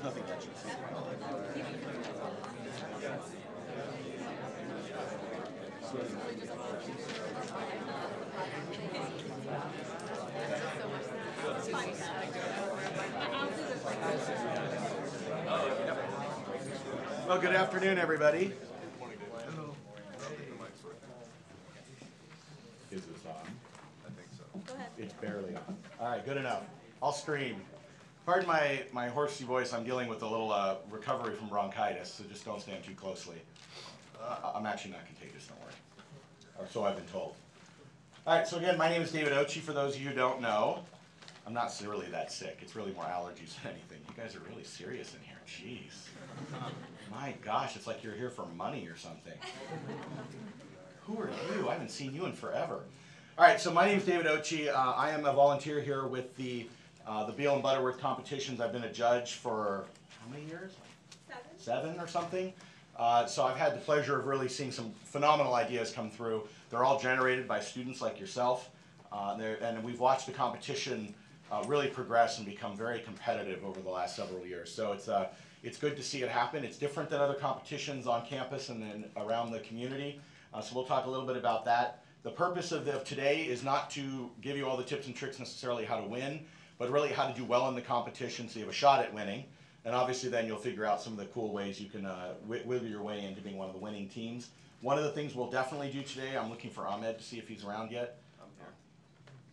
nothing touches. Well, good afternoon, everybody. Is this on? I think so. Go ahead. It's barely on. All right, good enough. I'll stream. Pardon my horsey voice. I'm dealing with a little recovery from bronchitis, so just don't stand too closely. I'm actually not contagious, don't worry. Or so I've been told. All right, so again, my name is David Ochi. For those of you who don't know, I'm not really that sick. It's really more allergies than anything. You guys are really serious in here. Jeez. My gosh, it's like you're here for money or something. Who are you? I haven't seen you in forever. All right, so my name is David Ochi. I am a volunteer here with the Beall and Butterworth competitions. I've been a judge for how many years? 7 or something. So I've had the pleasure of really seeing some phenomenal ideas come through. They're all generated by students like yourself. And we've watched the competition really progress and become very competitive over the last several years. So it's good to see it happen. It's different than other competitions on campus and then around the community. So we'll talk a little bit about that. The purpose of today is not to give you all the tips and tricks necessarily how to win, but really how to do well in the competition so you have a shot at winning. And obviously then you'll figure out some of the cool ways you can wiggle your way into being one of the winning teams. One of the things we'll definitely do today, I'm looking for Ahmed to see if he's around yet. I'm here.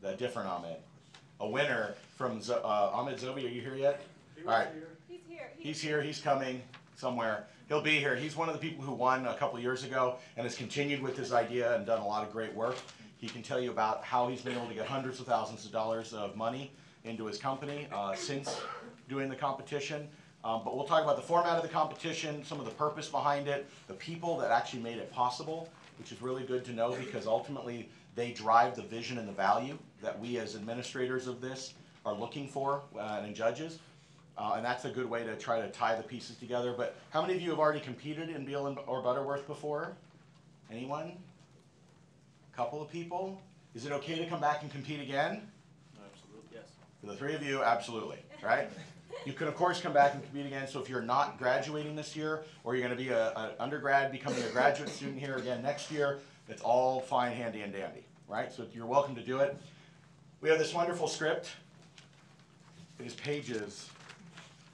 The different Ahmed. A winner from Ahmed Zobi, are you here yet? All right. He's here. He's here, he's coming somewhere. He'll be here. He's one of the people who won a couple years ago and has continued with his idea and done a lot of great work. He can tell you about how he's been able to get hundreds of thousands of dollars of money into his company since doing the competition. But we'll talk about the format of the competition, some of the purpose behind it, the people that actually made it possible, which is really good to know because ultimately they drive the vision and the value that we as administrators of this are looking for and judges. And that's a good way to try to tie the pieces together. But how many of you have already competed in Beall or Butterworth before? Anyone? A couple of people? Is it okay to come back and compete again? Absolutely, yes. For the 3 of you, absolutely, right? You can, of course, come back and compete again. So if you're not graduating this year, or you're going to be an undergrad becoming a graduate student here again next year, it's all fine, handy, and dandy, right? So you're welcome to do it. We have this wonderful script. It is pages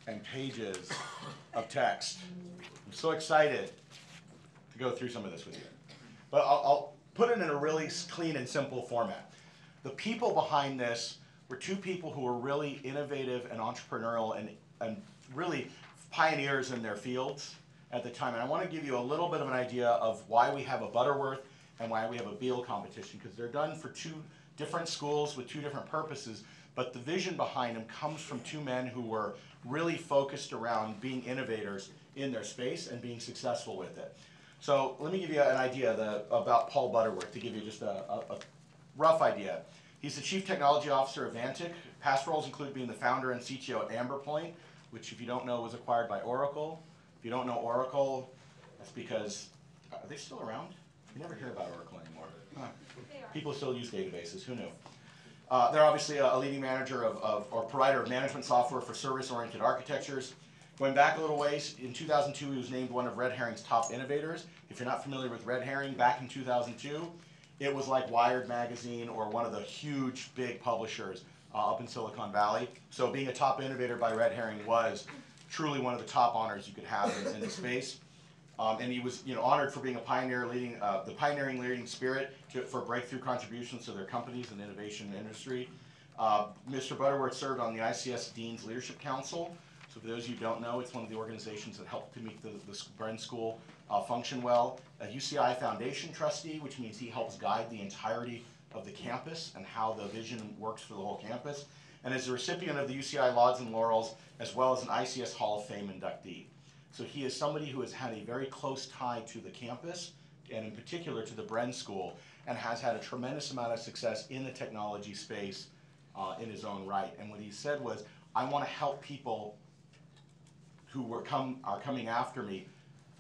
and pages of text. I'm so excited to go through some of this with you. But I'll put it in a really clean and simple format. The people behind this were 2 people who were really innovative and entrepreneurial and really pioneers in their fields at the time. And I want to give you a little bit of an idea of why we have a Butterworth and why we have a Beall competition, because they're done for 2 different schools with 2 different purposes, but the vision behind them comes from 2 men who were really focused around being innovators in their space and being successful with it. So let me give you an idea about Paul Butterworth, to give you just a rough idea. He's the Chief Technology Officer of Vantic. Past roles include being the founder and CTO at Amberpoint, which if you don't know was acquired by Oracle. If you don't know Oracle, that's because, are they still around? You never hear about Oracle anymore. Huh. People still use databases, who knew? They're obviously a leading manager or provider of management software for service-oriented architectures. Going back a little ways, in 2002 he was named one of Red Herring's top innovators. If you're not familiar with Red Herring, back in 2002, it was like Wired magazine or one of the huge big publishers up in Silicon Valley. So being a top innovator by Red Herring was truly one of the top honors you could have in the space. And he was honored for being a pioneer, leading the pioneering leading spirit for breakthrough contributions to their companies and innovation industry. Mr. Butterworth served on the ICS Dean's Leadership Council. So for those of you who don't know, it's one of the organizations that helped to make the Bren School function well. A UCI Foundation trustee, which means he helps guide the entirety of the campus and how the vision works for the whole campus. And is a recipient of the UCI Lauds and Laurels, as well as an ICS Hall of Fame inductee. So he is somebody who has had a very close tie to the campus, and in particular to the Bren School, and has had a tremendous amount of success in the technology space in his own right. And what he said was, I want to help people who are coming after me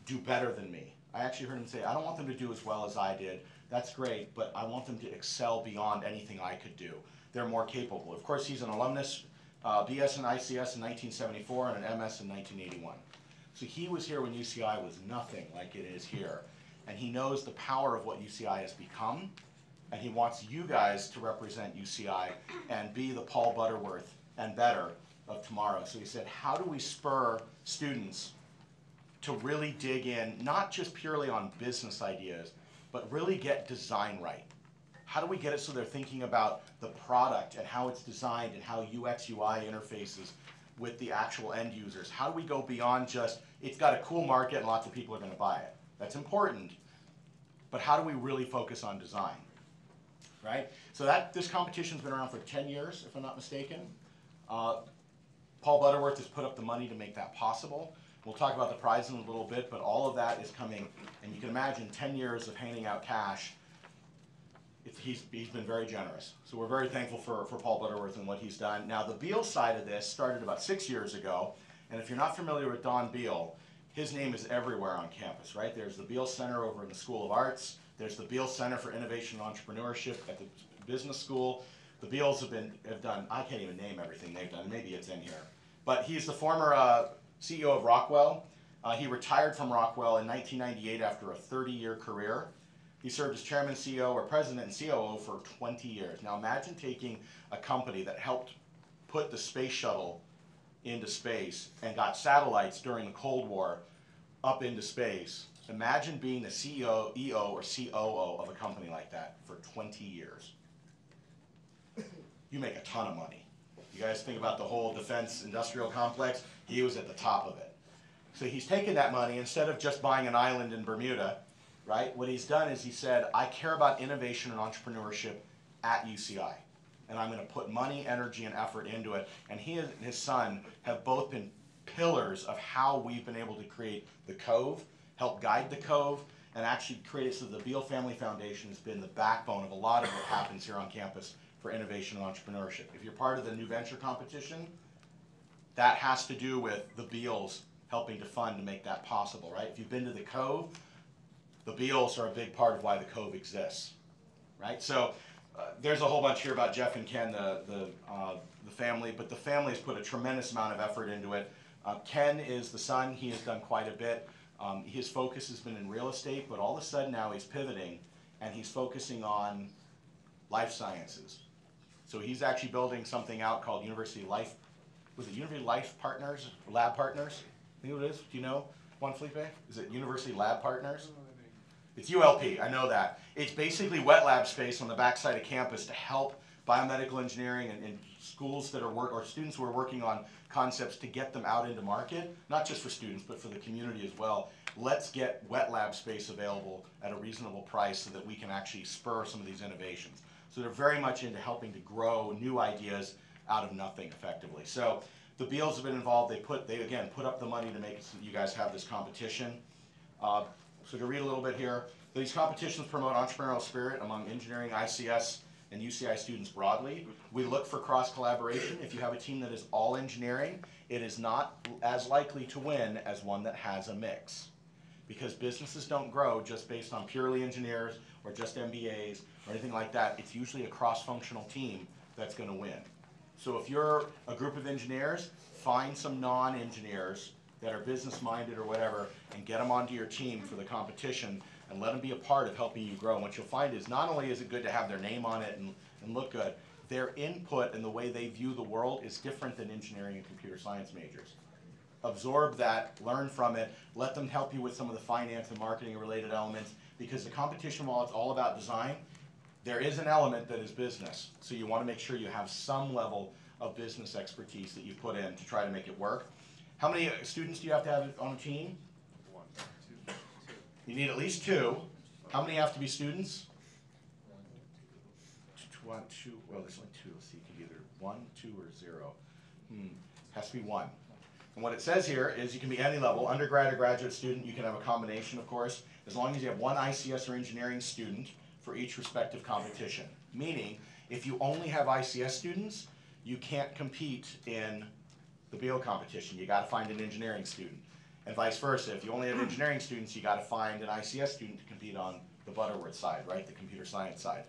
do better than me. I actually heard him say, I don't want them to do as well as I did. That's great, but I want them to excel beyond anything I could do. They're more capable. Of course, he's an alumnus BS and ICS in 1974, and an MS in 1981. So he was here when UCI was nothing like it is here. And he knows the power of what UCI has become, and he wants you guys to represent UCI and be the Paul Butterworth and better of tomorrow. So he said, how do we spur students to really dig in, not just purely on business ideas, but really get design right? How do we get it so they're thinking about the product and how it's designed and how UX UI interfaces with the actual end users? How do we go beyond just, it's got a cool market and lots of people are going to buy it? That's important, but how do we really focus on design, right? So this competition's been around for 10 years, if I'm not mistaken. Paul Butterworth has put up the money to make that possible. We'll talk about the prize in a little bit, but all of that is coming, and you can imagine 10 years of handing out cash. He's been very generous. So we're very thankful for Paul Butterworth and what he's done. Now the Beall side of this started about 6 years ago, and if you're not familiar with Don Beall, his name is everywhere on campus, right? There's the Beall Center over in the School of Arts. There's the Beall Center for Innovation and Entrepreneurship at the business school. The Bealls have done, I can't even name everything they've done, maybe it's in here. But he's the former CEO of Rockwell. He retired from Rockwell in 1998 after a 30-year career. He served as chairman, CEO, or president and COO for 20 years. Now imagine taking a company that helped put the space shuttle into space and got satellites during the Cold War up into space. Imagine being the CEO, EO, or COO of a company like that for 20 years. You make a ton of money. You guys think about the whole defense industrial complex, he was at the top of it. So he's taken that money, instead of just buying an island in Bermuda, right? What he's done is he said, I care about innovation and entrepreneurship at UCI. And I'm going to put money, energy, and effort into it. And he and his son have both been pillars of how we've been able to create the Cove, help guide the Cove, and actually create it so the Beall Family Foundation has been the backbone of a lot of what happens here on campus for innovation and entrepreneurship. If you're part of the new venture competition, that has to do with the Bealls helping to fund to make that possible, right? If you've been to the Cove, the Bealls are a big part of why the Cove exists, right? So there's a whole bunch here about Jeff and Ken, the family, but the family has put a tremendous amount of effort into it. Ken is the son. He has done quite a bit. His focus has been in real estate, but all of a sudden now he's pivoting and he's focusing on life sciences. So he's actually building something out called University Life, was it University Life Partners, Lab Partners? I think it is. Do you know, Juan Felipe? Is it University Lab Partners? It's ULP, I know that. It's basically wet lab space on the backside of campus to help biomedical engineering and schools that are or students who are working on concepts to get them out into market, not just for students, but for the community as well. Let's get wet lab space available at a reasonable price so that we can actually spur some of these innovations. So they're very much into helping to grow new ideas out of nothing effectively. So the Bealls have been involved. They again put up the money to make it so that you guys have this competition. So to read a little bit here, these competitions promote entrepreneurial spirit among engineering, ICS, and UCI students broadly. We look for cross-collaboration. If you have a team that is all engineering, it is not as likely to win as one that has a mix. Because businesses don't grow just based on purely engineers or just MBAs or anything like that. It's usually a cross-functional team that's going to win. So if you're a group of engineers, find some non-engineers that are business-minded or whatever and get them onto your team for the competition and let them be a part of helping you grow. And what you'll find is not only is it good to have their name on it and look good, their input and the way they view the world is different than engineering and computer science majors. Absorb that, learn from it, let them help you with some of the finance and marketing related elements, because the competition, while it's all about design, there is an element that is business. So you want to make sure you have some level of business expertise that you put in to try to make it work. How many students do you have to have on a team? 1, 2, 2. You need at least 2. How many have to be students? 1, 2, well there's only 2, so you can either 1, 2, or 0. Has to be 1. And what it says here is you can be any level, undergrad or graduate student. You can have a combination, of course, as long as you have 1 ICS or engineering student for each respective competition. Meaning, if you only have ICS students, you can't compete in the Beall competition. You got to find an engineering student. And vice versa. If you only have engineering students, you got to find an ICS student to compete on the Butterworth side, right? The computer science side.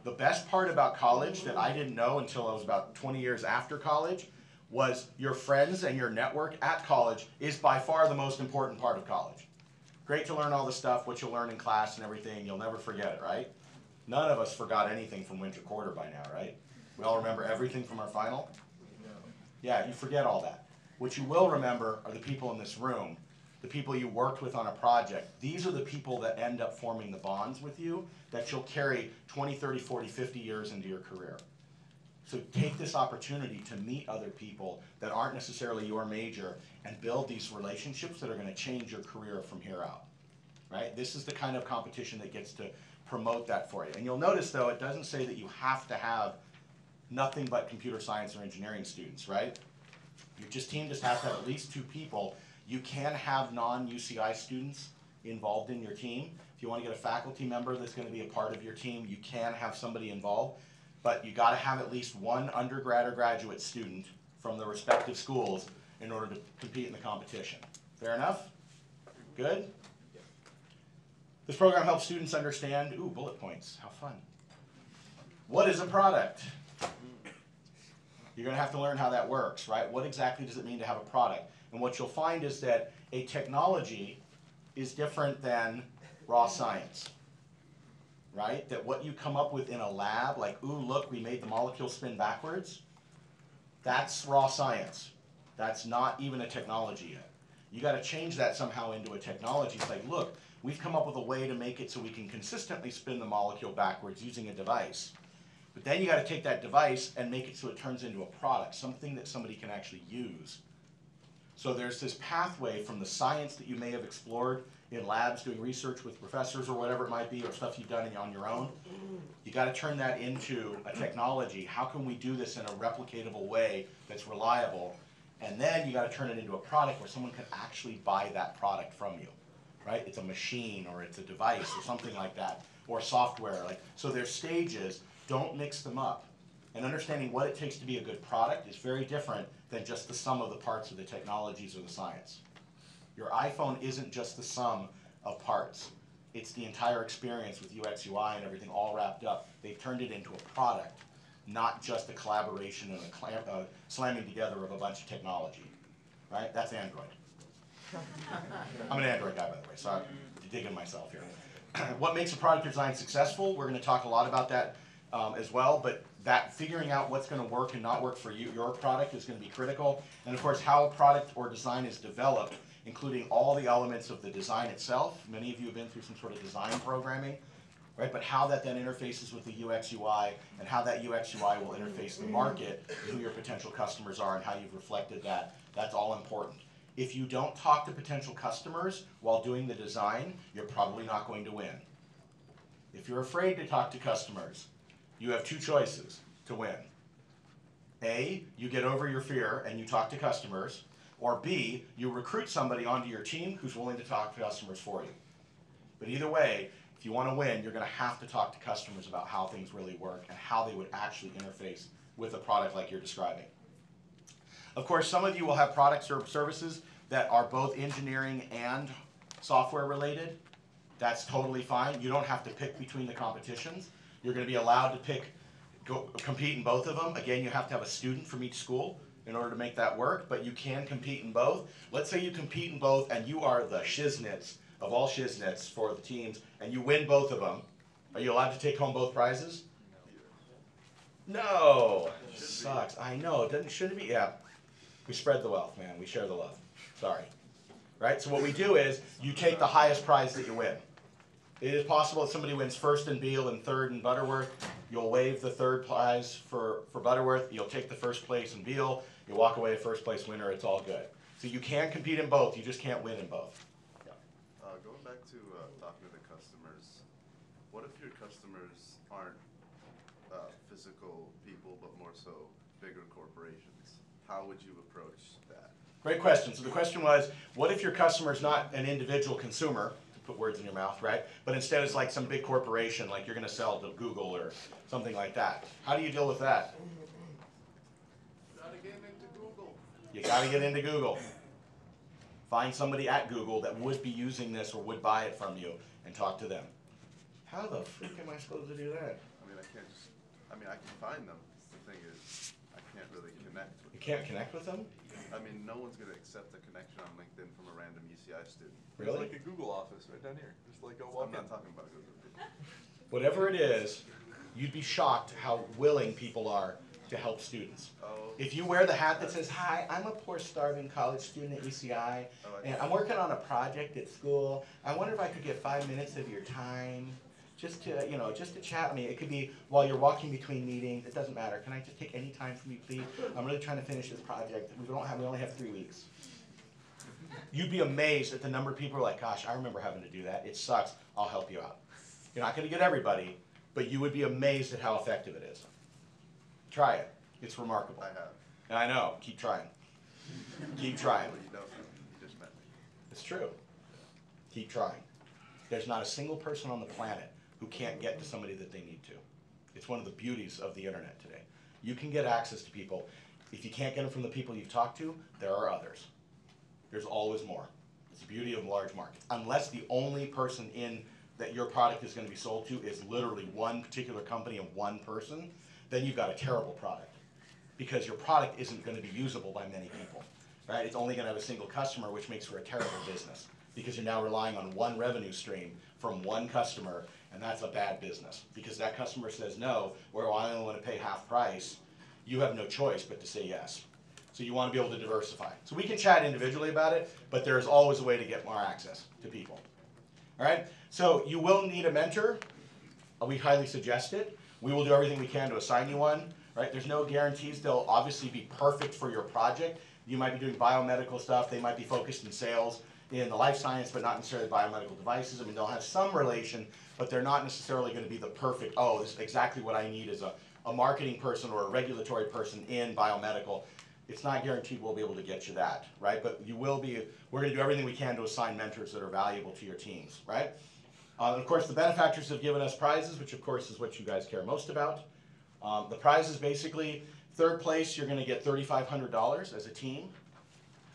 The best part about college that I didn't know until I was about 20 years after college was your friends and your network at college is by far the most important part of college. Great to learn all the stuff, what you'll learn in class and everything, you'll never forget it, right? None of us forgot anything from winter quarter by now, right? We all remember everything from our final? Yeah, you forget all that. What you will remember are the people in this room, the people you worked with on a project. These are the people that end up forming the bonds with you that you'll carry 20, 30, 40, 50 years into your career. So take this opportunity to meet other people that aren't necessarily your major and build these relationships that are going to change your career from here out. Right? This is the kind of competition that gets to promote that for you. And you'll notice, though, it doesn't say that you have to have nothing but computer science or engineering students, right? Your team just has to have at least 2 people. You can have non-UCI students involved in your team. If you want to get a faculty member that's going to be a part of your team, you can have somebody involved. But you got to have at least 1 undergrad or graduate student from the respective schools in order to compete in the competition. Fair enough? Good? This program helps students understand, ooh, bullet points, how fun. What is a product? You're going to have to learn how that works, right? What exactly does it mean to have a product? And what you'll find is that a technology is different than raw science, right? That what you come up with in a lab, like, ooh, look, we made the molecule spin backwards, that's raw science. That's not even a technology yet. You got to change that somehow into a technology. It's like, look, we've come up with a way to make it so we can consistently spin the molecule backwards using a device. But then you got to take that device and make it so it turns into a product, something that somebody can actually use. So there's this pathway from the science that you may have explored in labs doing research with professors or whatever it might be, or stuff you've done on your own. You got to turn that into a technology. How can we do this in a replicatable way that's reliable? And then you got to turn it into a product where someone can actually buy that product from you, right? It's a machine or it's a device or something like that, or software. So there's stages. Don't mix them up. And understanding what it takes to be a good product is very different than just the sum of the parts of the technologies or the science. Your iPhone isn't just the sum of parts. It's the entire experience with UX, UI, and everything all wrapped up. They've turned it into a product, not just a collaboration and a slamming together of a bunch of technology. Right? That's Android. I'm an Android guy, by the way, so I'm digging myself here. What makes a product design successful? We're going to talk a lot about that as well, but that figuring out what's going to work and not work for you, your product, is going to be critical. And of course, how a product or design is developed, including all the elements of the design itself. Many of you have been through some sort of design programming, right? But how that then interfaces with the UX UI, and how that UX UI will interface the market, who your potential customers are, and how you've reflected that. That's all important. If you don't talk to potential customers while doing the design, you're probably not going to win. If you're afraid to talk to customers, you have 2 choices to win. A, you get over your fear and you talk to customers, or B, you recruit somebody onto your team who's willing to talk to customers for you. But either way, if you want to win, you're going to have to talk to customers about how things really work and how they would actually interface with a product like you're describing. Of course, some of you will have products or services that are both engineering and software related. That's totally fine. You don't have to pick between the competitions. You're going to be allowed to compete in both of them. Again, you have to have a student from each school in order to make that work, but you can compete in both. Let's say you compete in both and you are the shiznits of all shiznits for the teams, and you win both of them. Are you allowed to take home both prizes? No. Sucks. I know. Shouldn't it be? Yeah. We spread the wealth, man. We share the love. Sorry. Right? So what we do is you take the highest prize that you win. It is possible that somebody wins first in Beall and third in Butterworth. You'll waive the third prize for Butterworth. You'll take the first place in Beall. You'll walk away a first place winner. It's all good. So you can compete in both. You just can't win in both. Yeah. Going back to talking to the customers, what if your customers aren't physical people, but more so bigger corporations? How would you approach that? Great question. So the question was, what if your customer is not an individual consumer, to put words in your mouth, right? But instead it's like some big corporation, like you're going to sell to Google or something like that. How do you deal with that? Gotta get into Google. You got to get into Google. Find somebody at Google that would be using this or would buy it from you and talk to them. How the freak am I supposed to do that? I mean, I can't just, I mean, I can find them. The thing is, I can't really connect with You them. can't connect with them? I mean, no one's gonna accept a connection on LinkedIn from a random UCI student. There's Really? like a Google office right down here. Just like go walk I'm in. not talking about Google. Whatever it is, you'd be shocked how willing people are to help students. Oh. If you wear the hat that says, "Hi, I'm a poor starving college student at UCI, and I'm working on a project at school. I wonder if I could get 5 minutes of your time just to, just to chat." I mean, it could be while you're walking between meetings. It doesn't matter. Can I just take any time from you, please? I'm really trying to finish this project. We only have 3 weeks. You'd be amazed at the number of people who are like, "Gosh, I remember having to do that. It sucks. I'll help you out." You're not going to get everybody, but you would be amazed at how effective it is. Try it. It's remarkable. I have. And I know. Keep trying. Keep trying. Well, you don't know. You just met me. It's true. Keep trying. There's not a single person on the planet who can't get to somebody that they need to. It's one of the beauties of the internet today. You can get access to people. If you can't get them from the people you've talked to, there are others. There's always more. It's the beauty of large markets. Unless the only person that your product is going to be sold to is literally one particular company and one person, then you've got a terrible product. Because your product isn't going to be usable by many people, right? It's only going to have a single customer, which makes for a terrible business. Because you're now relying on one revenue stream from one customer, and that's a bad business. Because that customer says no, or I only want to pay half price, you have no choice but to say yes. So you want to be able to diversify. So we can chat individually about it, but there's always a way to get more access to people. All right? So you will need a mentor. We highly suggest it. We will do everything we can to assign you one. Right? There's no guarantees. They'll obviously be perfect for your project. You might be doing biomedical stuff. They might be focused in sales in the life science, but not necessarily biomedical devices. I mean, they'll have some relation, but they're not necessarily going to be the perfect, oh, this is exactly what I need as a marketing person or a regulatory person in biomedical. It's not guaranteed we'll be able to get you that, right? But you will be, we're going to do everything we can to assign mentors that are valuable to your teams, right? And of course, the benefactors have given us prizes, which of course is what you guys care most about. The prize is basically, third place, you're going to get $3,500 as a team.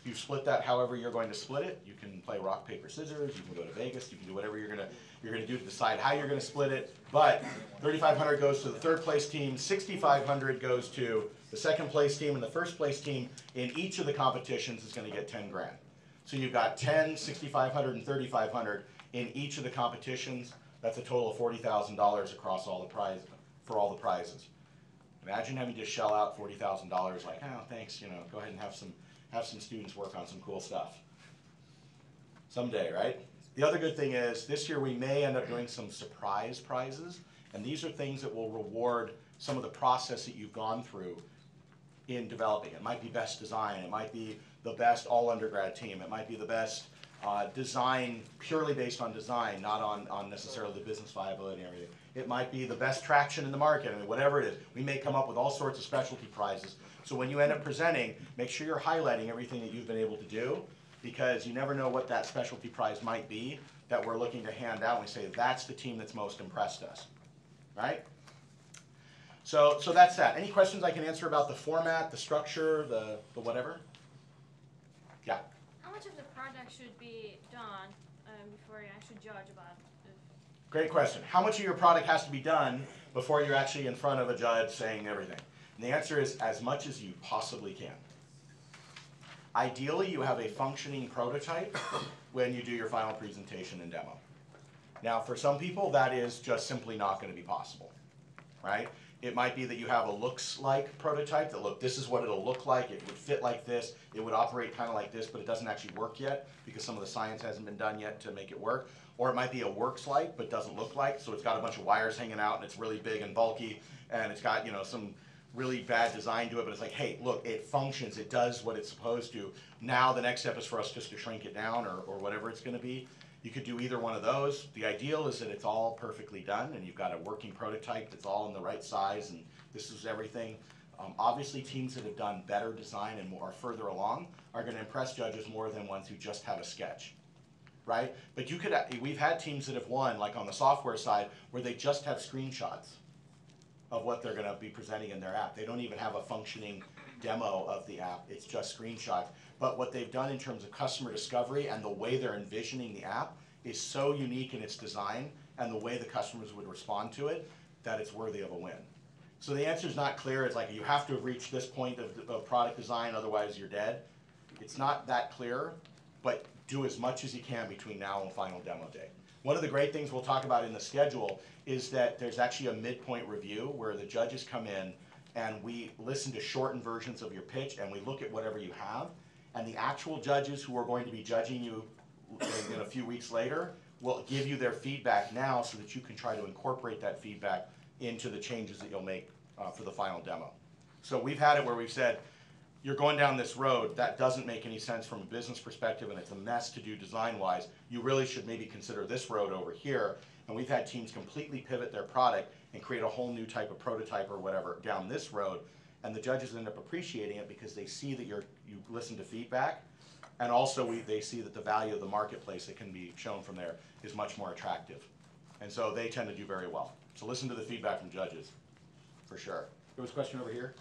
You split that however you're going to split it. You can play rock, paper, scissors. You can go to Vegas. You can do whatever you're going to do to decide how you're going to split it. But $3,500 goes to the third place team. $6,500 goes to the second place team, and the first place team in each of the competitions is going to get 10 grand. So you've got 10, $6,500, and $3,500 in each of the competitions. That's a total of $40,000 across all the prizes for all the prizes. Imagine having to shell out $40,000 like, oh, thanks, go ahead and have some students work on some cool stuff. Someday, right? The other good thing is, this year we may end up doing some surprise prizes, and these are things that will reward some of the process that you've gone through in developing. It might be best design, it might be the best all undergrad team, it might be the best design purely based on design, not on necessarily the business viability and everything. It might be the best traction in the market. I mean, whatever it is, we may come up with all sorts of specialty prizes. So when you end up presenting, make sure you're highlighting everything that you've been able to do, because you never know what that specialty prize might be that we're looking to hand out. And we say, that's the team that's most impressed us, right? So that's that. Any questions I can answer about the format, the structure, the whatever? Yeah. How much of the project should be done before you actually judge about it? Great question. How much of your product has to be done before you're actually in front of a judge saying everything? And the answer is as much as you possibly can. Ideally, you have a functioning prototype when you do your final presentation and demo. Now, for some people, that is just simply not going to be possible, right? It might be that you have a looks-like prototype that, look, this is what it'll look like, it would fit like this, it would operate kind of like this, but it doesn't actually work yet because some of the science hasn't been done yet to make it work. Or it might be a works-like but doesn't look like, so it's got a bunch of wires hanging out and it's really big and bulky and it's got, some really bad design to it, but it's like, hey, look, it functions, it does what it's supposed to. Now the next step is for us just to shrink it down or whatever it's going to be. You could do either one of those. The ideal is that it's all perfectly done and you've got a working prototype that's all in the right size and this is everything. Obviously, teams that have done better design and are further along are going to impress judges more than ones who just have a sketch, right? But we've had teams that have won, like on the software side, where they just have screenshots of what they're going to be presenting in their app. They don't even have a functioning demo of the app. It's just screenshots. But what they've done in terms of customer discovery and the way they're envisioning the app is so unique in its design and the way the customers would respond to it that it's worthy of a win. So the answer is not clear. It's like you have to have reached this point of product design, otherwise you're dead. It's not that clear, but do as much as you can between now and final demo day. One of the great things we'll talk about in the schedule is that there's actually a midpoint review where the judges come in and we listen to shortened versions of your pitch and we look at whatever you have. And the actual judges who are going to be judging you in a few weeks later will give you their feedback now so that you can try to incorporate that feedback into the changes that you'll make for the final demo. So we've had it where we've said, you're going down this road, that doesn't make any sense from a business perspective and it's a mess to do design-wise. You really should maybe consider this road over here. And we've had teams completely pivot their product and create a whole new type of prototype or whatever down this road. And the judges end up appreciating it because they see that you listen to feedback. And also they see that the value of the marketplace that can be shown from there is much more attractive. And so they tend to do very well. So listen to the feedback from judges, for sure. There was a question over here?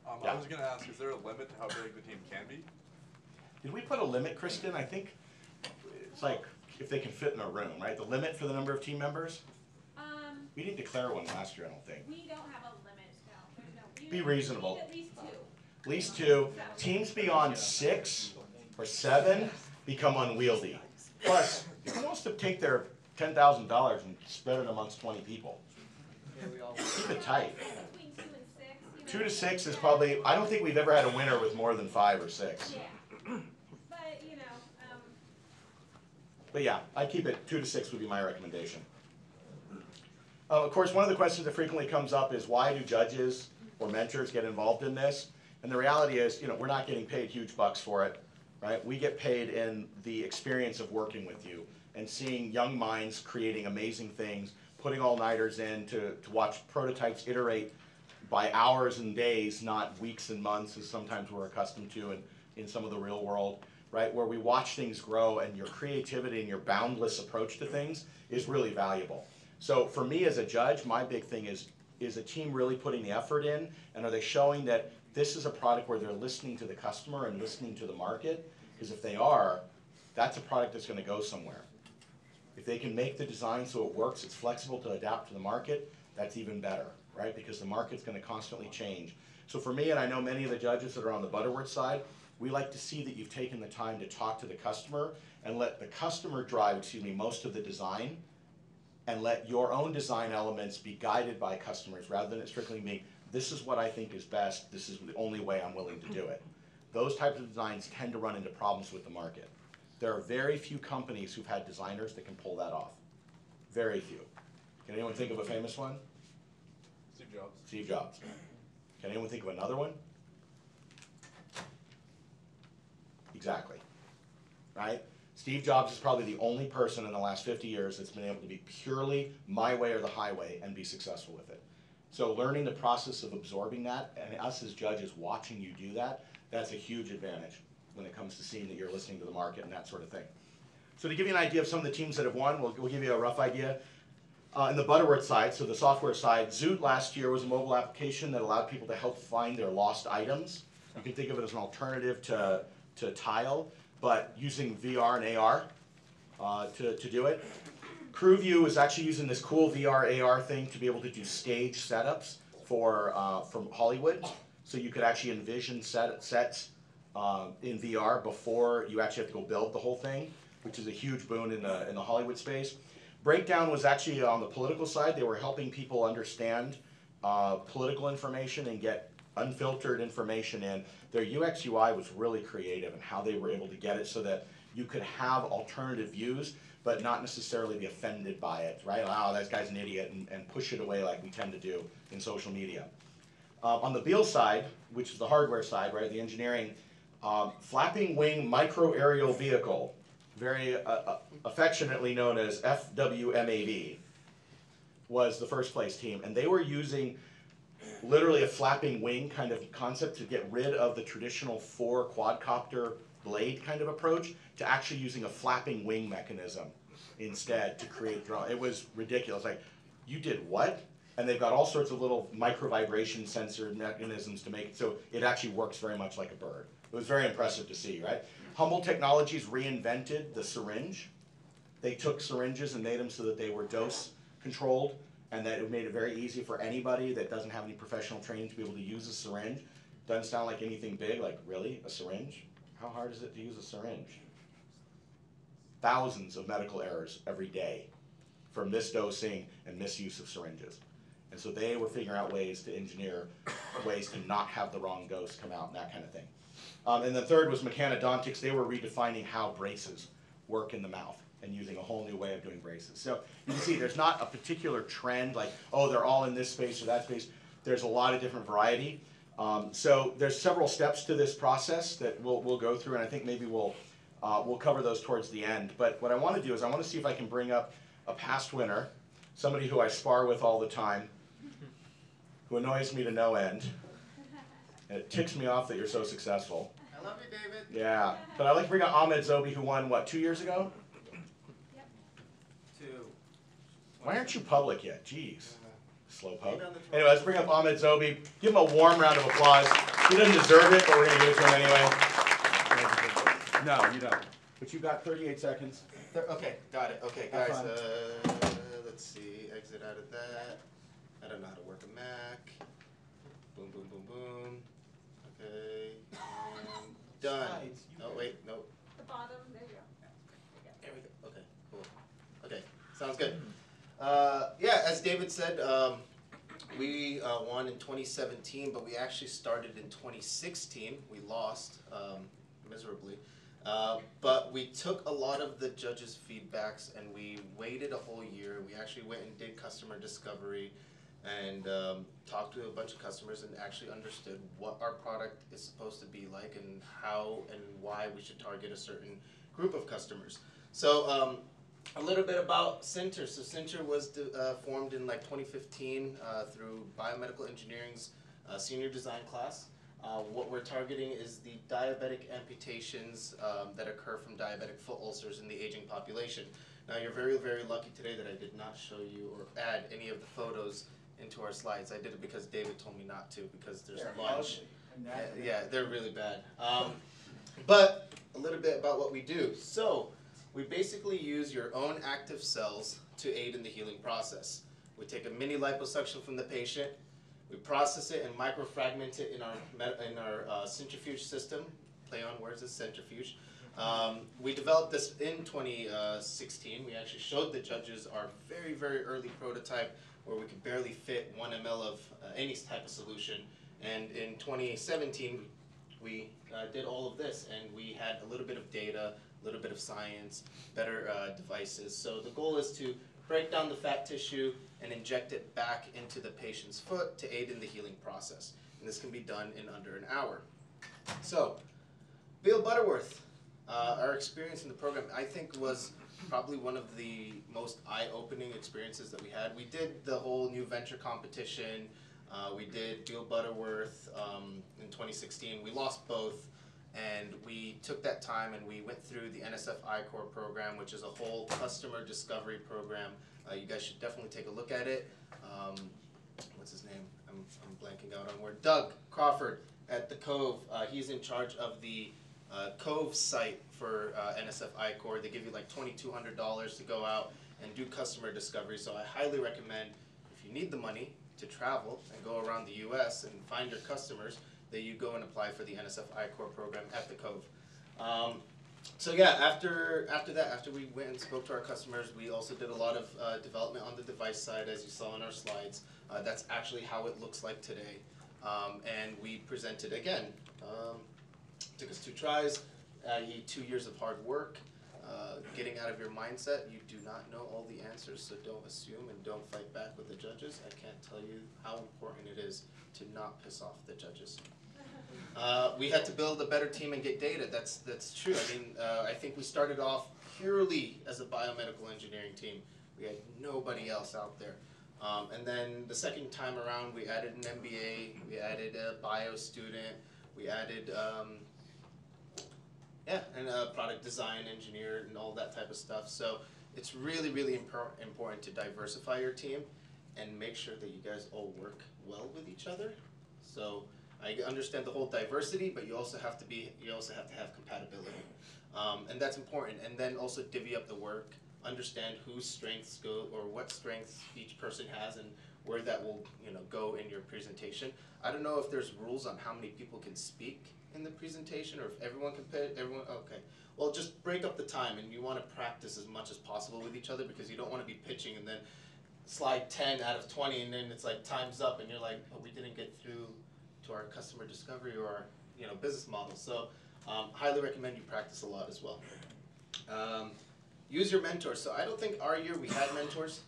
I was gonna ask, is there a limit to how big the team can be? Did we put a limit, Kristen? I think it's like if they can fit in a room, right? The limit for the number of team members? We didn't declare one last year, I don't think. We don't have a limit, no. There's no. Be reasonable. At least two. At least two. Teams beyond 6 or 7 become unwieldy. Plus, who wants to take their $10,000 and spread it amongst 20 people? Keep it tight. Between 2 and 6. You know. 2 to 6 is probably, I don't think we've ever had a winner with more than 5 or 6. Yeah. But, you know, But yeah, I'd keep it 2 to 6 would be my recommendation. Of course, one of the questions that frequently comes up is why do judges or mentors get involved in this? And the reality is, we're not getting paid huge bucks for it, right? We get paid in the experience of working with you and seeing young minds creating amazing things, putting all-nighters in to watch prototypes iterate by hours and days, not weeks and months as sometimes we're accustomed to in some of the real world, right? Where we watch things grow and your creativity and your boundless approach to things is really valuable. So for me as a judge, my big thing is a team really putting the effort in, and are they showing that this is a product where they're listening to the customer and listening to the market? Because if they are, that's a product that's going to go somewhere. If they can make the design so it works, it's flexible to adapt to the market, that's even better, right? Because the market's going to constantly change. So for me, and I know many of the judges that are on the Butterworth side, we like to see that you've taken the time to talk to the customer and let the customer drive, most of the design, and let your own design elements be guided by customers rather than it strictly being, this is what I think is best, this is the only way I'm willing to do it. Those types of designs tend to run into problems with the market. There are very few companies who've had designers that can pull that off. Very few. Can anyone think of a famous one? Steve Jobs. Steve Jobs. Can anyone think of another one? Exactly. Right? Steve Jobs is probably the only person in the last 50 years that's been able to be purely my way or the highway and be successful with it. So learning the process of absorbing that, and us as judges watching you do that, that's a huge advantage when it comes to seeing that you're listening to the market and that sort of thing. So to give you an idea of some of the teams that have won, we'll give you a rough idea. In the Butterworth side, so the software side, Zoot last year was a mobile application that allowed people to help find their lost items. You can think of it as an alternative to Tile, but using VR and AR to do it. CrewView is actually using this cool VR AR thing to be able to do stage setups from Hollywood. So you could actually envision sets in VR before you actually have to go build the whole thing, which is a huge boon in the Hollywood space. Breakdown was actually on the political side. They were helping people understand political information and get unfiltered information in. Their UX UI was really creative in how they were able to get it so that you could have alternative views, but not necessarily be offended by it, right? Oh, that guy's an idiot, and push it away like we tend to do in social media. On the Beall side, which is the hardware side, right, the engineering, flapping wing micro aerial vehicle, very affectionately known as FWMAV, was the first place team, and they were using literally a flapping wing kind of concept to get rid of the traditional 4 quadcopter blade kind of approach to actually using a flapping wing mechanism instead to create drone. It was ridiculous. Like, you did what? And they've got all sorts of little micro vibration sensor mechanisms to make it so it actually works very much like a bird. It was very impressive to see, right? Humble Technologies reinvented the syringe. They took syringes and made them so that they were dose controlled and that it made it very easy for anybody that doesn't have any professional training to be able to use a syringe. Doesn't sound like anything big, like really, a syringe? How hard is it to use a syringe? Thousands of medical errors every day from misdosing and misuse of syringes. And so they were figuring out ways to engineer ways to not have the wrong dose come out and that kind of thing. And the third was mechanodontics. They were redefining how braces work in the mouth and using a whole new way of doing braces. So you can see there's not a particular trend like, oh, they're all in this space or that space. There's a lot of different variety. So there's several steps to this process that we'll go through, and I think maybe we'll cover those towards the end. But what I want to do is I want to see if I can bring up a past winner, somebody who I spar with all the time, who annoys me to no end. And it ticks me off that you're so successful. I love you, David. Yeah, but I'd like to bring up Ahmed Zobi, who won, what, 2 years ago? Yep. 2. Why aren't you public yet? Jeez. Slowpoke. Right on the top. Anyway, let's bring up Ahmed Zobi. Give him a warm round of applause. He doesn't deserve it, but we're going to give it to him anyway. No, you don't. But you've got 38 seconds. Okay, got it. Okay, Have guys, fun. let's see. Exit out of that. I don't know how to work a Mac. Boom, boom, boom, boom. Okay, and done. Slides. Oh, wait, no. The bottom, there you go. There we go. Okay, cool. Okay, sounds good. Yeah, as David said, we won in 2017, but we actually started in 2016. We lost miserably. But we took a lot of the judges' feedbacks and we waited a whole year. We actually went and did customer discovery and talked to a bunch of customers and actually understood what our product is supposed to be like and how and why we should target a certain group of customers. So a little bit about Center. So Center was formed in like 2015 through Biomedical Engineering's senior design class. What we're targeting is the diabetic amputations that occur from diabetic foot ulcers in the aging population. Now you're very, very lucky today that I did not show you or add any of the photos into our slides. I did it because David told me not to because there's lunch. Yeah, they're really bad. But a little bit about what we do. So we basically use your own active cells to aid in the healing process. We take a mini liposuction from the patient. We process it and microfragment it in our centrifuge system. Play on words is centrifuge. We developed this in 2016. We actually showed the judges our very, very early prototype where we could barely fit 1 ml of any type of solution. And in 2017, we did all of this, and we had a little bit of data, a little bit of science, better devices. So the goal is to break down the fat tissue and inject it back into the patient's foot to aid in the healing process. And this can be done in under an hour. So, Beall Butterworth, our experience in the program, I think was probably one of the most eye-opening experiences that we had. We did the whole new venture competition. We did Beall Butterworth in 2016. We lost both. And we took that time and we went through the NSF I-Core program, which is a whole customer discovery program. You guys should definitely take a look at it. What's his name? I'm blanking out on word. Doug Crawford at the Cove. He's in charge of the Cove site for NSF I-Core. They give you like $2,200 to go out and do customer discovery. So I highly recommend, if you need the money to travel and go around the US and find your customers, that you go and apply for the NSF I-Core program at the Cove. So yeah, after we went and spoke to our customers, we also did a lot of development on the device side, as you saw in our slides. That's actually how it looks like today. And we presented again. Took us 2 tries, 2 years of hard work, getting out of your mindset. You do not know all the answers, so don't assume and don't fight back with the judges. I can't tell you how important it is to not piss off the judges. We had to build a better team and get data. That's true. I mean, I think we started off purely as a biomedical engineering team. We had nobody else out there. And then the second time around, we added an MBA, we added a bio student, we added, and a product design engineer and all that type of stuff. So it's really, really important to diversify your team and make sure that you guys all work well with each other. So I understand the whole diversity, but you also have to have compatibility, and that's important. And then also divvy up the work. understand whose strengths go, or what strengths each person has, and where that will, go in your presentation. I don't know if there's rules on how many people can speak in the presentation, or if everyone can okay. Well, just break up the time, and you want to practice as much as possible with each other, because you don't want to be pitching and then slide 10 out of 20, and then it's like time's up, and you're like, oh, we didn't get through to our customer discovery or our, business model. So highly recommend you practice a lot as well. Use your mentors. So I don't think our year we had mentors,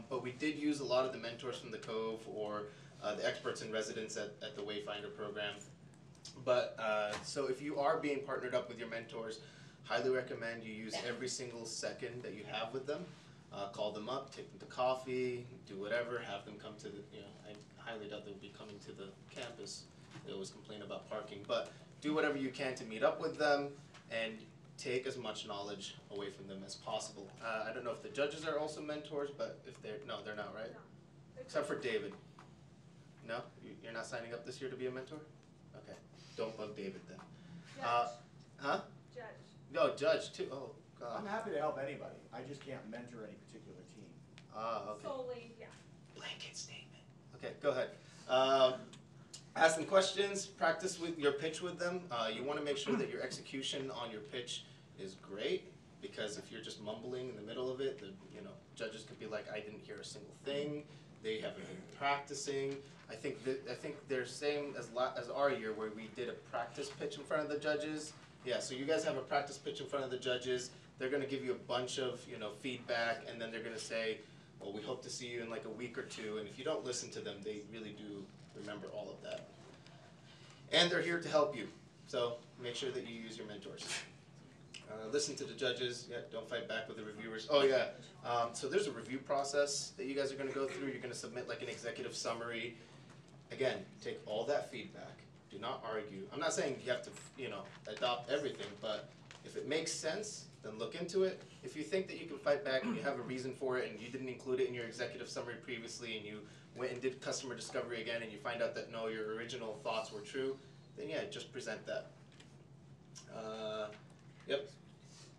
but we did use a lot of the mentors from the Cove, or the experts in residence at the Wayfinder program. But so if you are being partnered up with your mentors, highly recommend you use every single second that you have with them. Call them up, take them to coffee, do whatever, have them come to the, I highly doubt they'll be coming to the campus. They always complain about parking, but do whatever you can to meet up with them and take as much knowledge away from them as possible. I don't know if the judges are also mentors, but if they're not, right? No. Except for David. No? You're not signing up this year to be a mentor? Okay. Don't bug David then. Judge. Huh? Judge. No, judge too. Oh, God. I'm happy to help anybody. I just can't mentor any particular team. Okay. Solely, yeah. Blanket statement. Okay, go ahead. Ask them questions, practice with your pitch with them. You want to make sure that your execution on your pitch is great, because if you're just mumbling in the middle of it, the judges could be like, I didn't hear a single thing. They haven't been practicing. I think they're same as our year, where we did a practice pitch in front of the judges. Yeah, so you guys have a practice pitch in front of the judges. They're going to give you a bunch of feedback, and then they're going to say, well, we hope to see you in like a week or two. And if you don't listen to them, they really do remember all of that. And they're here to help you, so make sure that you use your mentors. Listen to the judges. Yeah, don't fight back with the reviewers. Oh yeah, so there's a review process that you guys are going to go through. You're going to submit like an executive summary. Again, take all that feedback. Do not argue. I'm not saying you have to, adopt everything, but if it makes sense, then look into it. If you think that you can fight back and you have a reason for it, and you didn't include it in your executive summary previously, and you went and did customer discovery again, and you find out that no, your original thoughts were true, then yeah, just present that. Yep.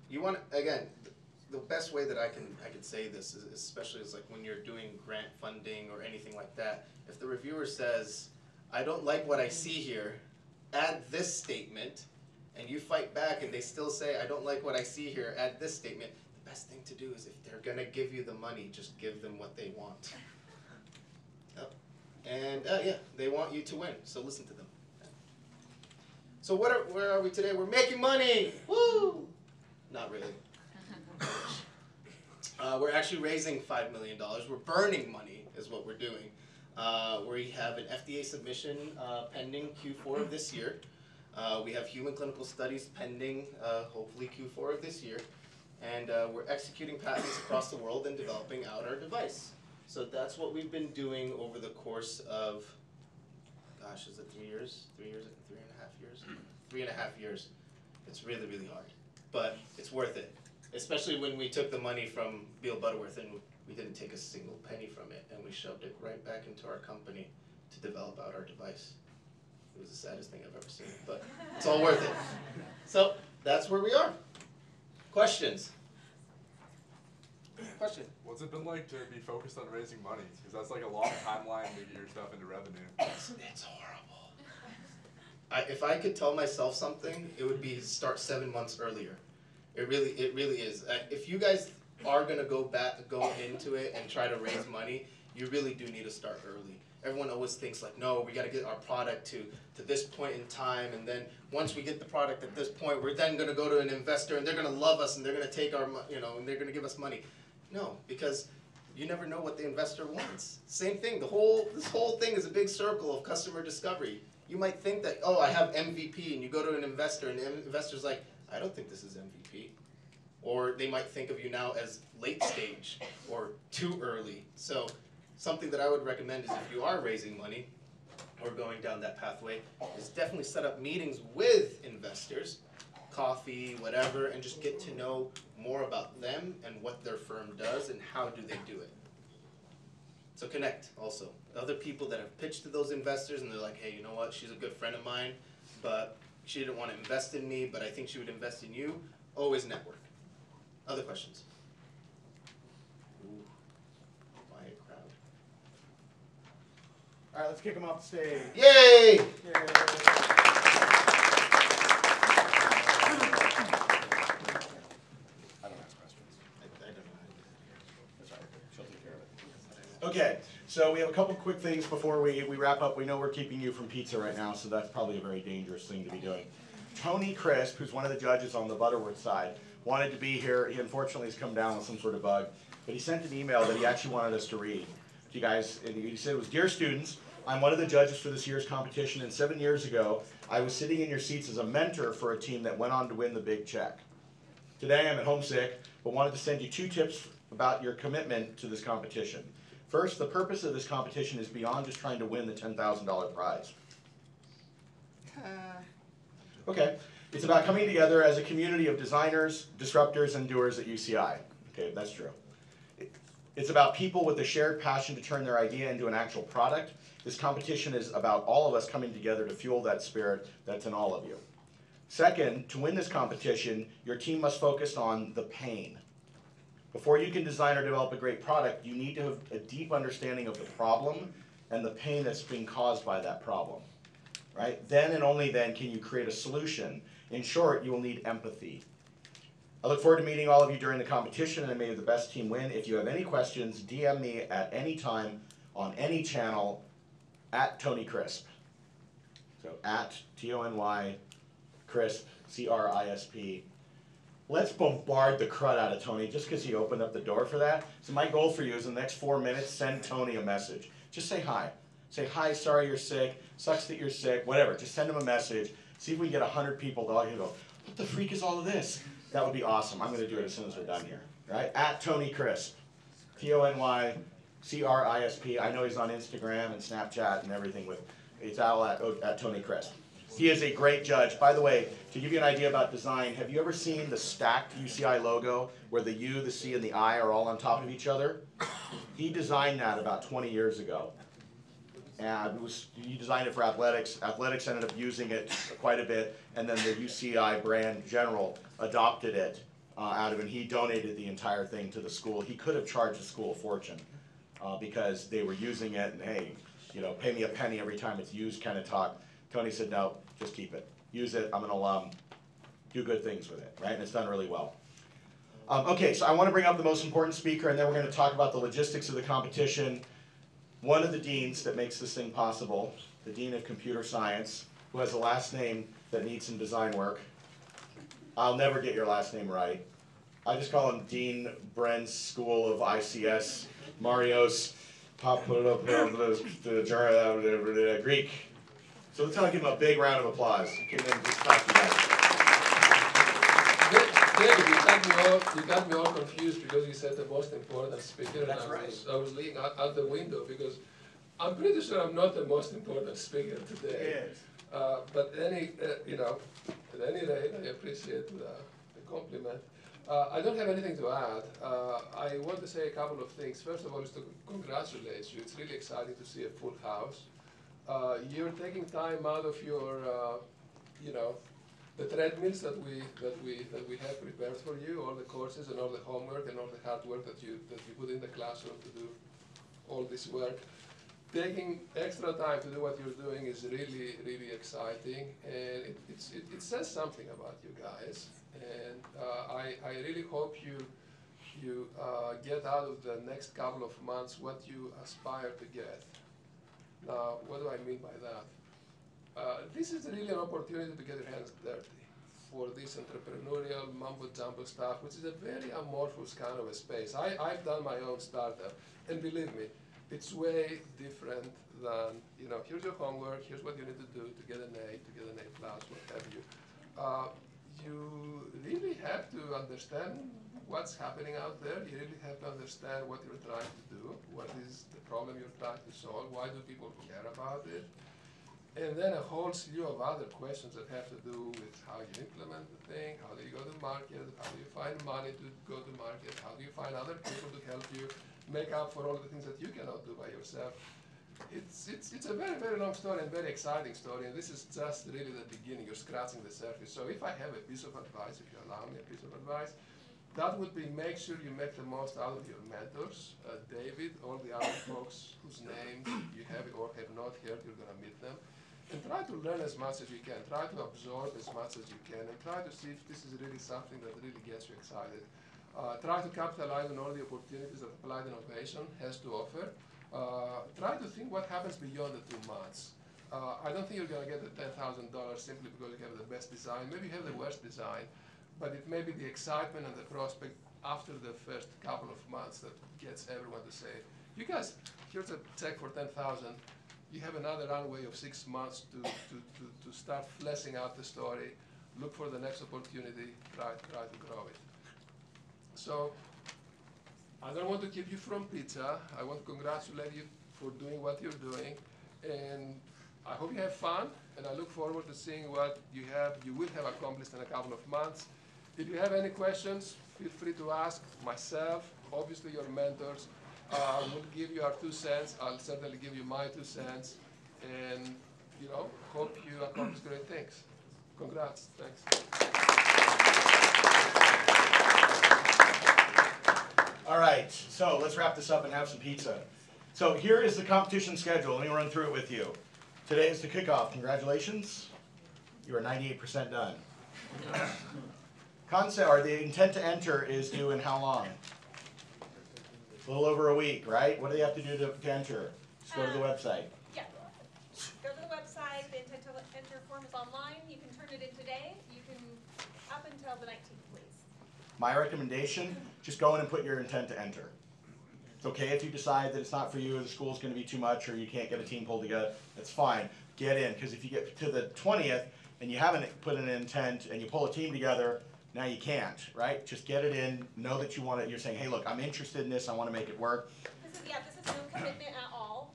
You want, again, the best way that I can say this is, especially is like when you're doing grant funding or anything like that. If the reviewer says, I don't like what I see here, add this statement, and you fight back and they still say, I don't like what I see here, add this statement, the best thing to do is, if they're going to give you the money, just give them what they want. Yep. And yeah, they want you to win, so listen to them. So where are we today? We're making money! Woo! Not really. We're actually raising $5 million. We're burning money is what we're doing. We have an FDA submission pending Q4 of this year. We have human clinical studies pending hopefully Q4 of this year. And we're executing patents across the world and developing out our device. So that's what we've been doing over the course of, gosh, is it 3 years? 3 years? 3.5 years? 3.5 years. It's really, really hard. But it's worth it. Especially when we took the money from Beall Butterworth and we didn't take a single penny from it, and we shoved it right back into our company to develop out our device. It was the saddest thing I've ever seen, but it's all worth it. So that's where we are. Questions? Question? What's it been like to be focused on raising money? Because that's like a long timeline to get your stuff into revenue. It's horrible. If I could tell myself something, it would be start 7 months earlier. It really is. If you guys are gonna go into it and try to raise money, you really do need to start early. Everyone always thinks like, no, we gotta get our product to this point in time, and then once we get the product at this point, we're then gonna go to an investor, and they're gonna love us, and they're gonna take our, and they're gonna give us money. No, because you never know what the investor wants. Same thing. This whole thing is a big circle of customer discovery. You might think that, oh, I have MVP, and you go to an investor, and the investor's like, I don't think this is MVP. Or they might think of you now as late stage or too early. So something that I would recommend is, if you are raising money or going down that pathway, is definitely set up meetings with investors, coffee, whatever, and just get to know more about them and what their firm does and how do they do it. So connect also. Other people that have pitched to those investors and they're like, hey, you know what, she's a good friend of mine, but she didn't want to invest in me, but I think she would invest in you. Always network. Other questions? Ooh, quiet crowd. All right, let's kick them off the stage. Yay! I don't ask questions. I don't know. That's all right. She'll take care of it. Okay, so we have a couple quick things before we wrap up. We know we're keeping you from pizza right now, so that's probably a very dangerous thing to be doing. Tony Crisp, who's one of the judges on the Butterworth side, wanted to be here. He unfortunately has come down with some sort of bug, but he sent an email that he actually wanted us to read to you guys. And he said it was, "Dear students, I'm one of the judges for this year's competition, and 7 years ago, I was sitting in your seats as a mentor for a team that went on to win the big check. Today, I'm at home sick, but wanted to send you 2 tips about your commitment to this competition. First, the purpose of this competition is beyond just trying to win the $10,000 prize. Okay, it's about coming together as a community of designers, disruptors, and doers at UCI. Okay, that's true. It's about people with a shared passion to turn their idea into an actual product. This competition is about all of us coming together to fuel that spirit that's in all of you. Second, to win this competition, your team must focus on the pain. Before you can design or develop a great product, you need to have a deep understanding of the problem and the pain that's being caused by that problem. Right? Then and only then can you create a solution. In short, you will need empathy. I look forward to meeting all of you during the competition, and may the best team win. If you have any questions, DM me at any time on any channel at Tony Crisp. So at Tony Crisp, CRISP. Let's bombard the crud out of Tony just because he opened up the door for that. So my goal for you is in the next 4 minutes, send Tony a message. Just say hi. Say, hi, sorry you're sick, sucks that you're sick, whatever. Just send him a message. See if we can get 100 people to all go, what the freak is all of this? That would be awesome. I'm going to do it as soon as we're done here. Right? At Tony Crisp. TonyCrisp. I know he's on Instagram and Snapchat and everything. It's all at Tony Crisp. He is a great judge. By the way, to give you an idea about design, have you ever seen the stacked UCI logo where the U, the C, and the I are all on top of each other? He designed that about 20 years ago. And he designed it for athletics. Athletics ended up using it quite a bit, and then the UCI brand general adopted it out of it. And he donated the entire thing to the school. He could have charged the school a fortune because they were using it, and hey, pay me a penny every time it's used kind of talk. Tony said, no, just keep it. Use it. I'm an alum. Do good things with it, right? And it's done really well. Okay, so I want to bring up the most important speaker, and then we're going to talk about the logistics of the competition. One of the deans that makes this thing possible, the Dean of Computer Science, who has a last name that needs some design work. I'll never get your last name right. I just call him Dean Bren's School of ICS, Marios, Greek. So let's all give him a big round of applause. Give him just talk to you guys. David, you got me all confused because you said the most important speaker. That's and right. I was looking out the window because I'm pretty sure I'm not the most important speaker today. Yes. But at any rate, I appreciate the compliment. I don't have anything to add. I want to say a couple of things. First of all, is to congratulate you. It's really exciting to see a full house. You're taking time out of your, the treadmills that we have prepared for you, all the courses and all the homework and all the hard work that you put in the classroom to do all this work. Taking extra time to do what you're doing is really, really exciting, and it says something about you guys. And I really hope you get out of the next couple of months what you aspire to get. Now, what do I mean by that? This is really an opportunity to get your hands dirty for this entrepreneurial mumbo-jumbo stuff, which is a very amorphous kind of a space. I've done my own startup, and believe me, it's way different than, here's your homework, here's what you need to do to get an A, to get an A+, what have you. You really have to understand what's happening out there. You really have to understand what you're trying to do, what is the problem you're trying to solve, why do people care about it, and then a whole slew of other questions that have to do with how you implement the thing, how do you go to market, how do you find money to go to market, how do you find other people to help you make up for all the things that you cannot do by yourself. It's a very, very long story and very exciting story, and this is just really the beginning. You're scratching the surface. So if I have a piece of advice, if you allow me a piece of advice, That would be make sure you make the most out of your mentors, David, all the other folks whose names you have or have not heard, you're going to meet them. And try to learn as much as you can. Try to absorb as much as you can, and try to see if this is really something that really gets you excited. Try to capitalize on all the opportunities that applied innovation has to offer. Try to think what happens beyond the 2 months. I don't think you're going to get the $10,000 simply because you have the best design. Maybe you have the worst design, but it may be the excitement and the prospect after the first couple of months that gets everyone to say, you guys, here's a check for $10,000. You have another runway of 6 months to start fleshing out the story, look for the next opportunity, try to grow it. So, I don't want to keep you from pizza. I want to congratulate you for doing what you're doing, and I hope you have fun, and I look forward to seeing what you will have accomplished in a couple of months. If you have any questions, feel free to ask myself, obviously your mentors. We'll give you our 2 cents. I'll certainly give you my 2 cents, and hope you accomplish great things. Congrats. Thanks. All right, so let's wrap this up and have some pizza. So here is the competition schedule. Let me run through it with you. Today is the kickoff. Congratulations. You are 98% done. Concept, or the intent to enter is due in how long? A little over a week, right? What do they have to do to enter? Just go to the website. Yeah. Go to the website, the intent to enter form is online. You can turn it in today. You can, up until the 19th, please. My recommendation, just go in and put your intent to enter. It's okay if you decide that it's not for you, or the school's going to be too much, or you can't get a team pulled together. That's fine. Get in, because if you get to the 20th and you haven't put in an intent and you pull a team together, now you can't, right? Just get it in. Know that you want it. You're saying, hey, look, I'm interested in this. I want to make it work. This is no commitment at all.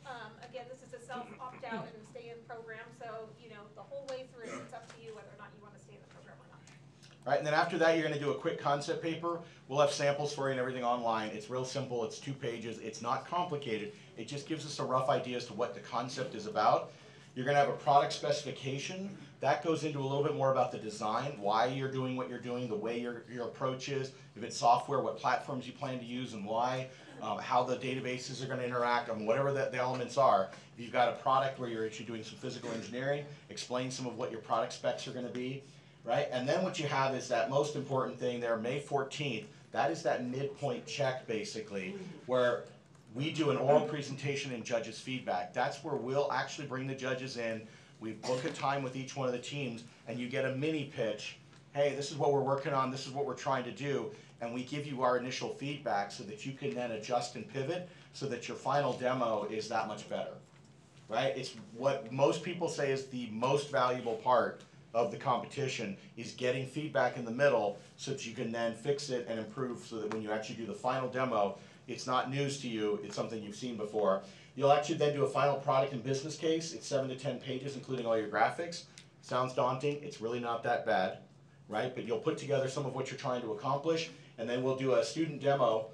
Again, this is a self-opt-out and stay-in program, so the whole way through, it's up to you whether or not you want to stay in the program or not. All right, and then after that, you're going to do a quick concept paper. We'll have samples for you and everything online. It's real simple. It's 2 pages. It's not complicated. It just gives us a rough idea as to what the concept is about. You're going to have a product specification. That goes into a little bit more about the design, why you're doing what you're doing, the way your approach is, if it's software, what platforms you plan to use and why, how the databases are going to interact, whatever the elements are. If you've got a product where you're actually doing some physical engineering, explain some of what your product specs are going to be, right? And then what you have is that most important thing there, May 14th, that is that midpoint check basically, where we do an oral presentation and judges' feedback. That's where we'll actually bring the judges in. We book a time with each one of the teams, and you get a mini pitch. Hey, this is what we're working on. This is what we're trying to do. And we give you our initial feedback so that you can then adjust and pivot so that your final demo is that much better, right? It's what most people say is the most valuable part of the competition is getting feedback in the middle so that you can then fix it and improve so that when you actually do the final demo, it's not news to you, it's something you've seen before. You'll actually then do a final product and business case. It's 7 to 10 pages, including all your graphics. Sounds daunting, it's really not that bad, right? But you'll put together some of what you're trying to accomplish, and then we'll do a student demo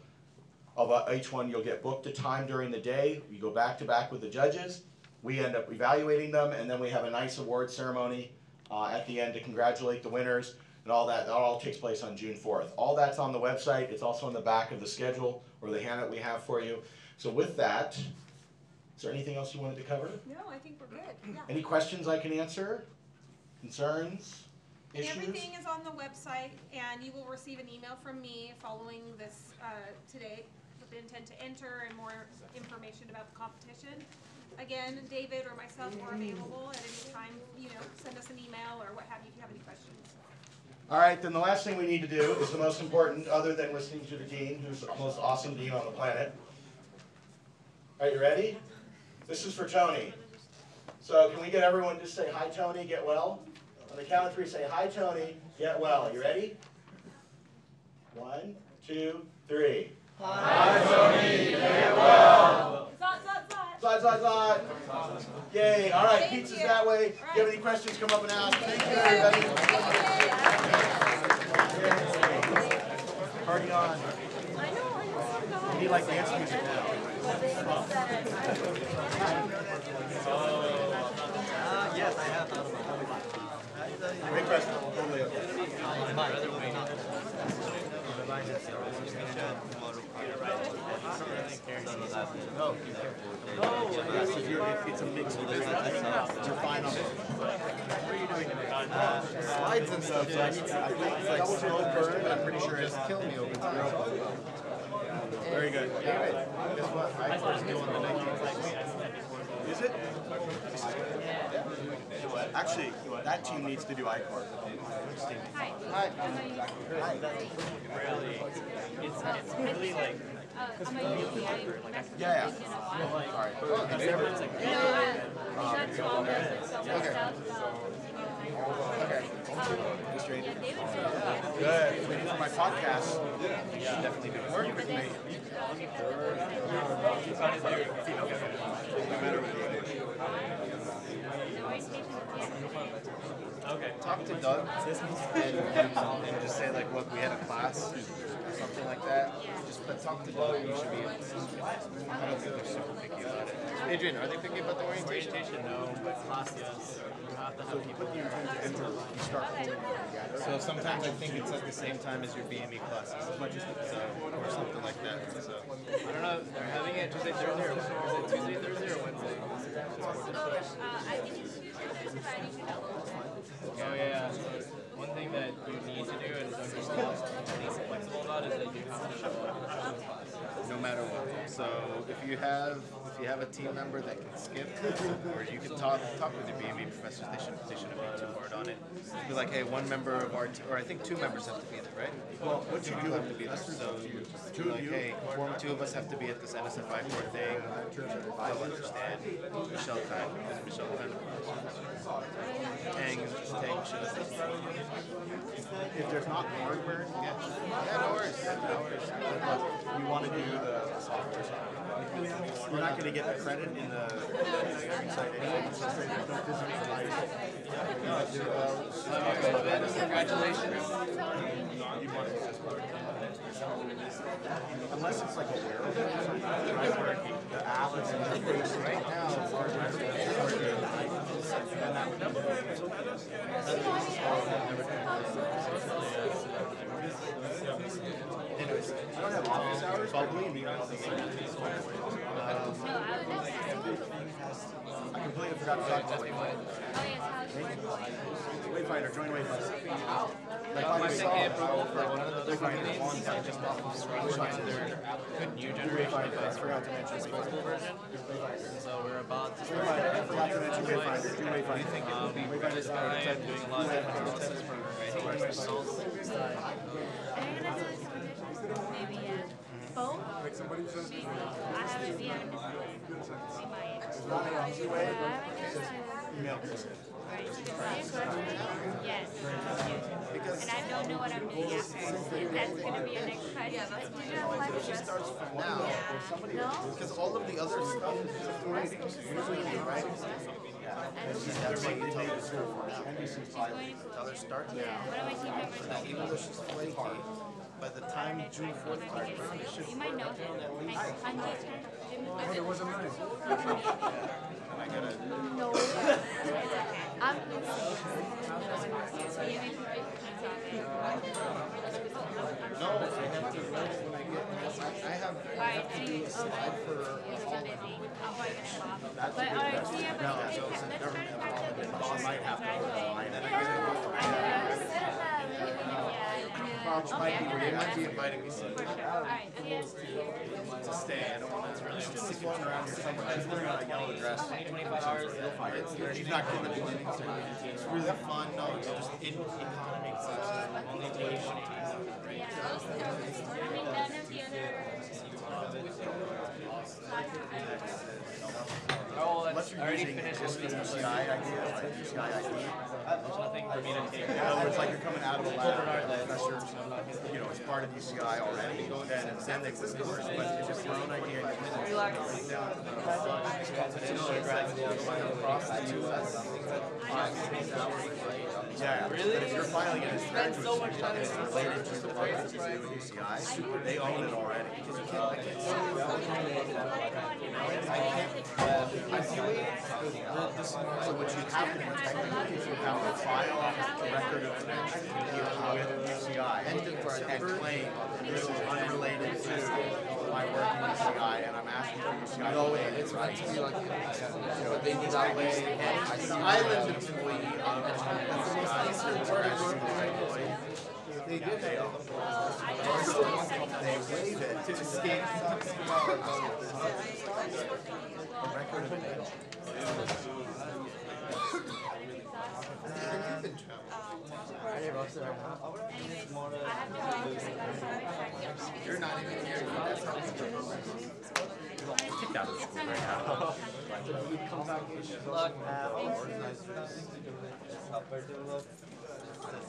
of each one. You'll get booked a time during the day. You go back to back with the judges. We end up evaluating them, and then we have a nice award ceremony at the end to congratulate the winners, and all that. That all takes place on June 4th. All that's on the website. It's also in the back of the schedule or the handout we have for you. So with that, is there anything else you wanted to cover? No, I think we're good. Yeah. Any questions I can answer? Concerns? And Issues? everything is on the website, and you will receive an email from me following this today with the intent to enter and more information about the competition. Again, David or myself are available at any time. Send us an email or what have you if you have any questions. All right, then the last thing we need to do is the most important, other than listening to the dean, who's the most awesome dean on the planet. Are you ready? This is for Tony. So can we get everyone just say, hi, Tony, get well? On the count of 3, say, hi, Tony, get well. You ready? 1, 2, 3. Hi, Tony, get well. Zot, zot, zot. Yay. All right, Thank pizza's you. that way. If you have any questions, come up and ask. Thank you, everybody. Party on. I know, We need like dance music now. Yes, I have thought about it. Great question. Totally okay. Yes, if it's a mix of business, you're fine on it. Slides and stuff, so I need to, I think it's like slow burn, but I'm pretty sure it's killing me over time. Very good. David, guess what? I first do on the 19th. Is it? Actually, that team needs to do ICOR. Hi. Hi. It's really like. I'm a UCI message Yeah. in a while. Sorry. No, that's small business, so Okay. Okay. yeah, David said, Good. Waiting for my podcast. Definitely do work with me. Okay. Talk to Doug and just say like, look, we had a class or something like that. But talk to Doug. You should be. I don't think they're super picky about it. Adrian, are they picky about the orientation? Orientation, no, but class, yes. You have to have people. So sometimes I think it's at the same time as your BME classes, so, or something like that. So I don't know. They're having it Tuesday, Thursday, or is it Tuesday, Thursday, or Wednesday? I think it's Tuesday, Thursday, Friday, you know. Oh yeah. One thing that you need to do and understand and be flexible about is that you have to show up. no matter what. So if you have a team member that can skip, or you can talk with your BME professors, they shouldn't be too hard on it. Be like, hey, one member of our team, or I think two members have to be there, right? Well, what you do have to be there. So you like, hey, two of us have to be at this NSFI core thing. They'll understand. Michelle kind. Tang should have. If there's not hardware, Yeah, no worries. you want to do the software side. You're not going to get the credit in the side anyway. Congratulations. Unless it's like a wearable or something, right, where the app is interfaced right now. Anyways, I don't have office hours, but believe me, I completely forgot to talk to you. Wayfinder, join Wayfinder. I'm taking approval for one of the other companies. I just off of screenshot their new generation device for disposable version. So we're about to start. I forgot to mention Wayfinder. Do Wayfinder. This guy doing a lot of different processes for results. Maybe, yeah. Both? Maybe. I haven't seen my Email. Right. Yes. And I don't know what I'm doing after. If that's going to be your next question. Yeah, that's It usually starts from now. No? Because all of the other stuff is just grading. Right? Tell her start now. What am I team members? Even though she's flaky, by the time June 4th comes around, it should You might know him. There was a nice. I gotta. No. It's okay. I'm going to No, I have to write when I get. I have. Alright, so you, okay. You're too busy. I'll probably get him off. But alright, so yeah, but let's start back to the Boss might have to line it. They might be inviting me soon Alright, yes. to stay. I don't want to really. Just floating around here somewhere. She's wearing a yellow dress. 25 hours. She's not kidding. It's really fun. No, it's just in economy classes. Only tuition. Yeah. I mean, none of the Oh, Unless I you're already using finished just the this. UCI idea, like UCI ID. There's nothing for me to take. In other words, like you're coming out of a lab, the professor, you know, is part of UCI already, and then they would course, but if it's your own idea, you can Relax. across the US, 5 6 hours late. Yeah, Really? but if you're filing it as Spend graduate so much student, time it's in related to the work that you do at UCI, they own it already. Ideally, so what you have to do technically is you have to file a record of with UCI and claim this is unrelated to my work at UCI and I'm asking for UCI. No, it's meant to be like, but they do that way. An island employee of UCI is a graduate student employee. They did fail. They waive it to escape the record of it. Anyways, I have to go to the You're not even here. That's how it's Kicked out of school right now.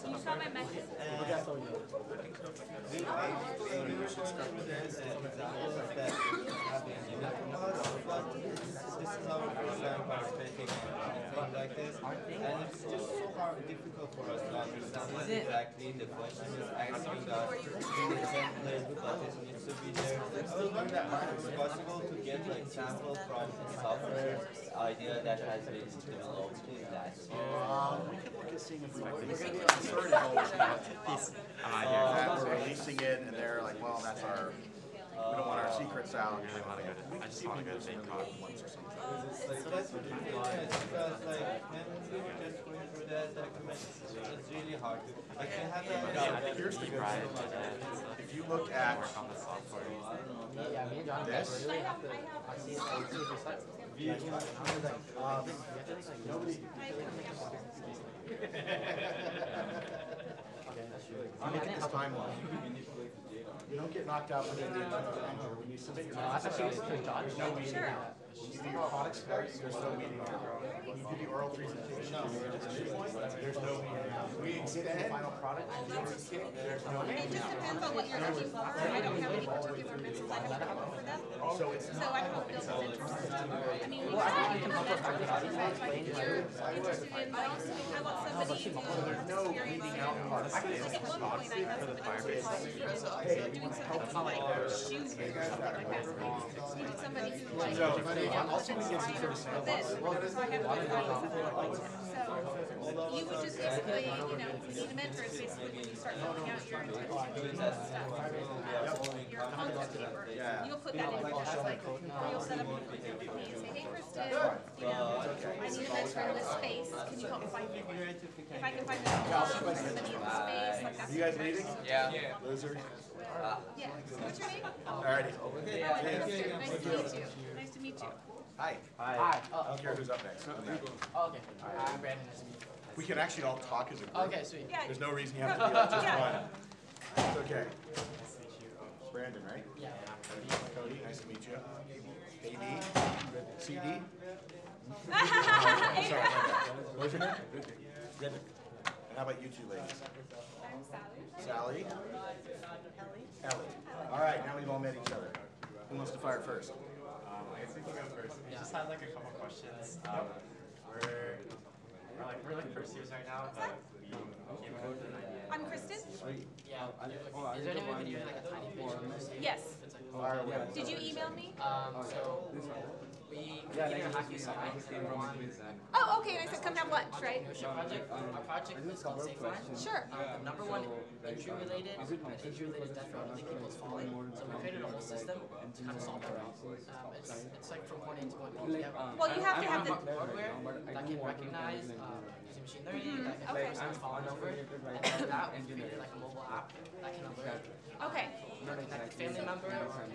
You saw my message? This is our first time participating in anything like this, and it's just so hard, difficult for us to understand what exactly the question is asking us to present the budget needs to be there. I was wondering if it's possible to get like sample from the software idea that has been developed last year. We could look at seeing if we're going to be concerned always that we're releasing it and they're like, well, that's our, we don't want our secrets out. I just want to go to Bangkok once or something. That's what we're doing, because like when we were just going through that document, it's really hard to, like we have that. Here's the good thing. If you look at this, nobody. You look at this timeline. You don't get knocked out when you do when you submit your there's no weeding out. When you do your product specs, there's no weeding out. When you do the oral presentation, there's no weeding out. We extend the final product. There's no It weeding just out. depends on what you're looking for. I don't have any particular business I don't have for them. So it's So I don't know if Bill's interested. I mean, we can come up with you're interested in like, I want somebody who has no experience weeding in, out part. like at one point I had somebody who was doing something for like shoes or something like that. So you need somebody who like, I'll see if we can get some sort of sample. this, so I have to so you would just basically, you know, need a mentor is basically when you start filling out your intentions and stuff. Your concept paper. You'll put that in just like, or you'll set up a meeting with me and say, hey Kristen, you know, I need a mentor in this space, can you help me find me one? If I can find a for somebody in this space, like that's. You guys leaving? Yeah. Losers. Yeah, what's your name? Alrighty. Oh, Kristen, nice to meet you. Nice to meet you. Hi. Hi. I don't care who's up next. Oh, okay. I'm Brandon. Nice to meet you. We can actually all talk as a group. Okay, sweet. Yeah. There's no reason you have to be like just Yeah. one. It's okay. Brandon, right? Yeah. Cody, nice to meet you. AD, CD. Sorry. What's your name? Riddick. And how about you two ladies? I'm Sally. Sally? Ellie. All right, now we've all met each other. Who wants to fire first? I guess we can go first. We just had like a couple questions. We're like first years right now, but we came up with an idea. I'm Kristen. Yeah. Is there any way we could do like a tiny pitch? Yes. It's like, Fire away. Did you email me? so we created a hacky site on Oh, okay. And I said come have lunch, right? Our project is called Safe Line. Sure. The number one injury-related death for elderly people is falling. So we created a whole system to kind of solve that problem. It's like from point A to point B. Well, you have to have the. hardware that can recognize using machine learning, that can Okay. recognize falling over, and then that we created like a mobile app that can alert Okay. a family member or time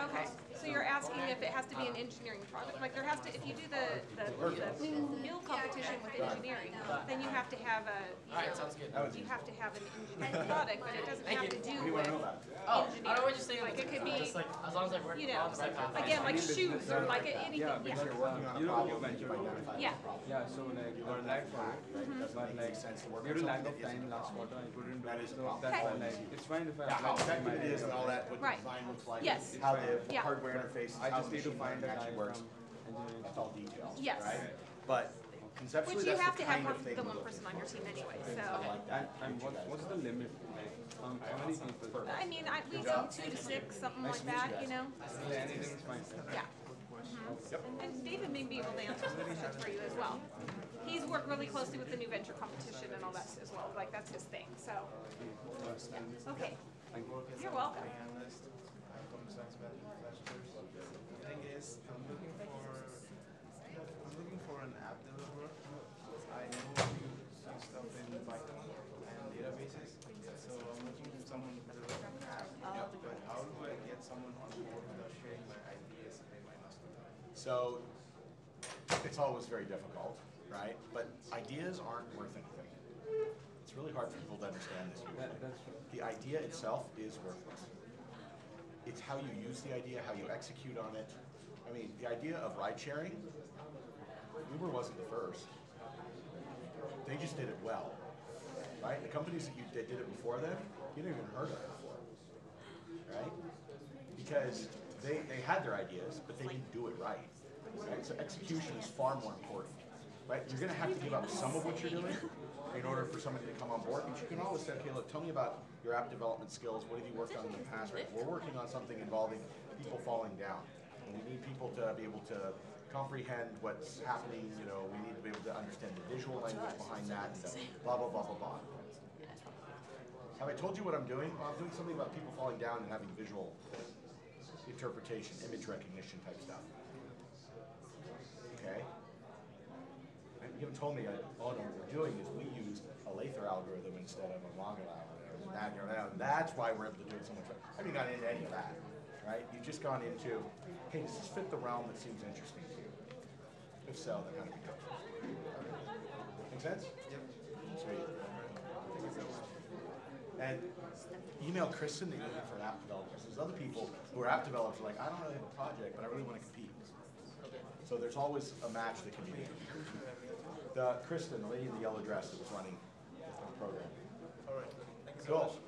Okay. So you're asking if it has to be an engineering product? Like there has to, if you do the Beall competition with engineering, then you have to have a. Alright, sounds good. You have to have an engineering product, but it doesn't have to do with Oh, I don't know engineering. what you're saying. Like it could be, Just like as long as I work you know, on the right path. again, like shoes or like anything. Yeah. You're working on a problem that you've identified. Yeah. Yeah, so like You learn that fact, right? It doesn't make sense to work on due to lack something of that time isn't a last problem. quarter I couldn't do That it, is a so problem. that's why Okay. like it's fine if I Yeah, how apply effective my it is and all that, what the Right. design looks like. Yes. How the Yeah. hardware interface, I how just the need to machine find learning the actually guy works. from engineering. It's all details, Yes. right? But conceptually, Which you that's have the to have kind more of thing than we're one looking person on your for. team anyway, so. I like that. And what's the limit? Like, how many people? I mean, we do 2 to 6, something like that, you know? Anything's fine. Yeah. And David may be able to answer some questions for you as well. He's worked really closely with the new venture competition and all that as well, like that's his thing, so. Yeah. Okay, you're welcome. The thing is, I'm looking for an app developer. I know you do stuff in Python and databases, so I'm looking for someone to develop an app. But how do I get someone on board without sharing my ideas if they might not do that? So it's always very difficult, right? But ideas aren't worth anything. It's really hard for people to understand this. The idea itself is worthless. It's how you use the idea, how you execute on it. I mean, the idea of ride sharing, Uber wasn't the first. They just did it well, right? The companies that did it before them, you didn't even heard of before, right? Because they had their ideas, but they didn't do it right. So execution is far more important, right? You're going to have to give up some of what you're doing in order for somebody to come on board. But you can always say, okay, look, tell me about your app development skills. What have you worked on in the past? Right? We're working on something involving people falling down. And we need people to be able to comprehend what's happening. You know, we need to be able to understand the visual language behind that, and blah, blah, blah, blah, blah. Have I told you what I'm doing? Well, I'm doing something about people falling down and having visual interpretation, image recognition type stuff. Okay? You haven't told me, what we're doing is we use a Lather algorithm instead of a Mongo algorithm. And that's why we're able to do it so much. I haven't gone into any of that, right? You've just gone into, hey, does this fit the realm that seems interesting to you? If so, then how do we do it? Make sense? Yep. Sweet. And email Kristen that you're looking for an app developer. There's other people who are app developers who are like, I don't really have a project, but I really want to compete. So there's always a match that can be made. Kristen, the lady in the yellow dress that was running the program. All right. Thanks so Cool. much.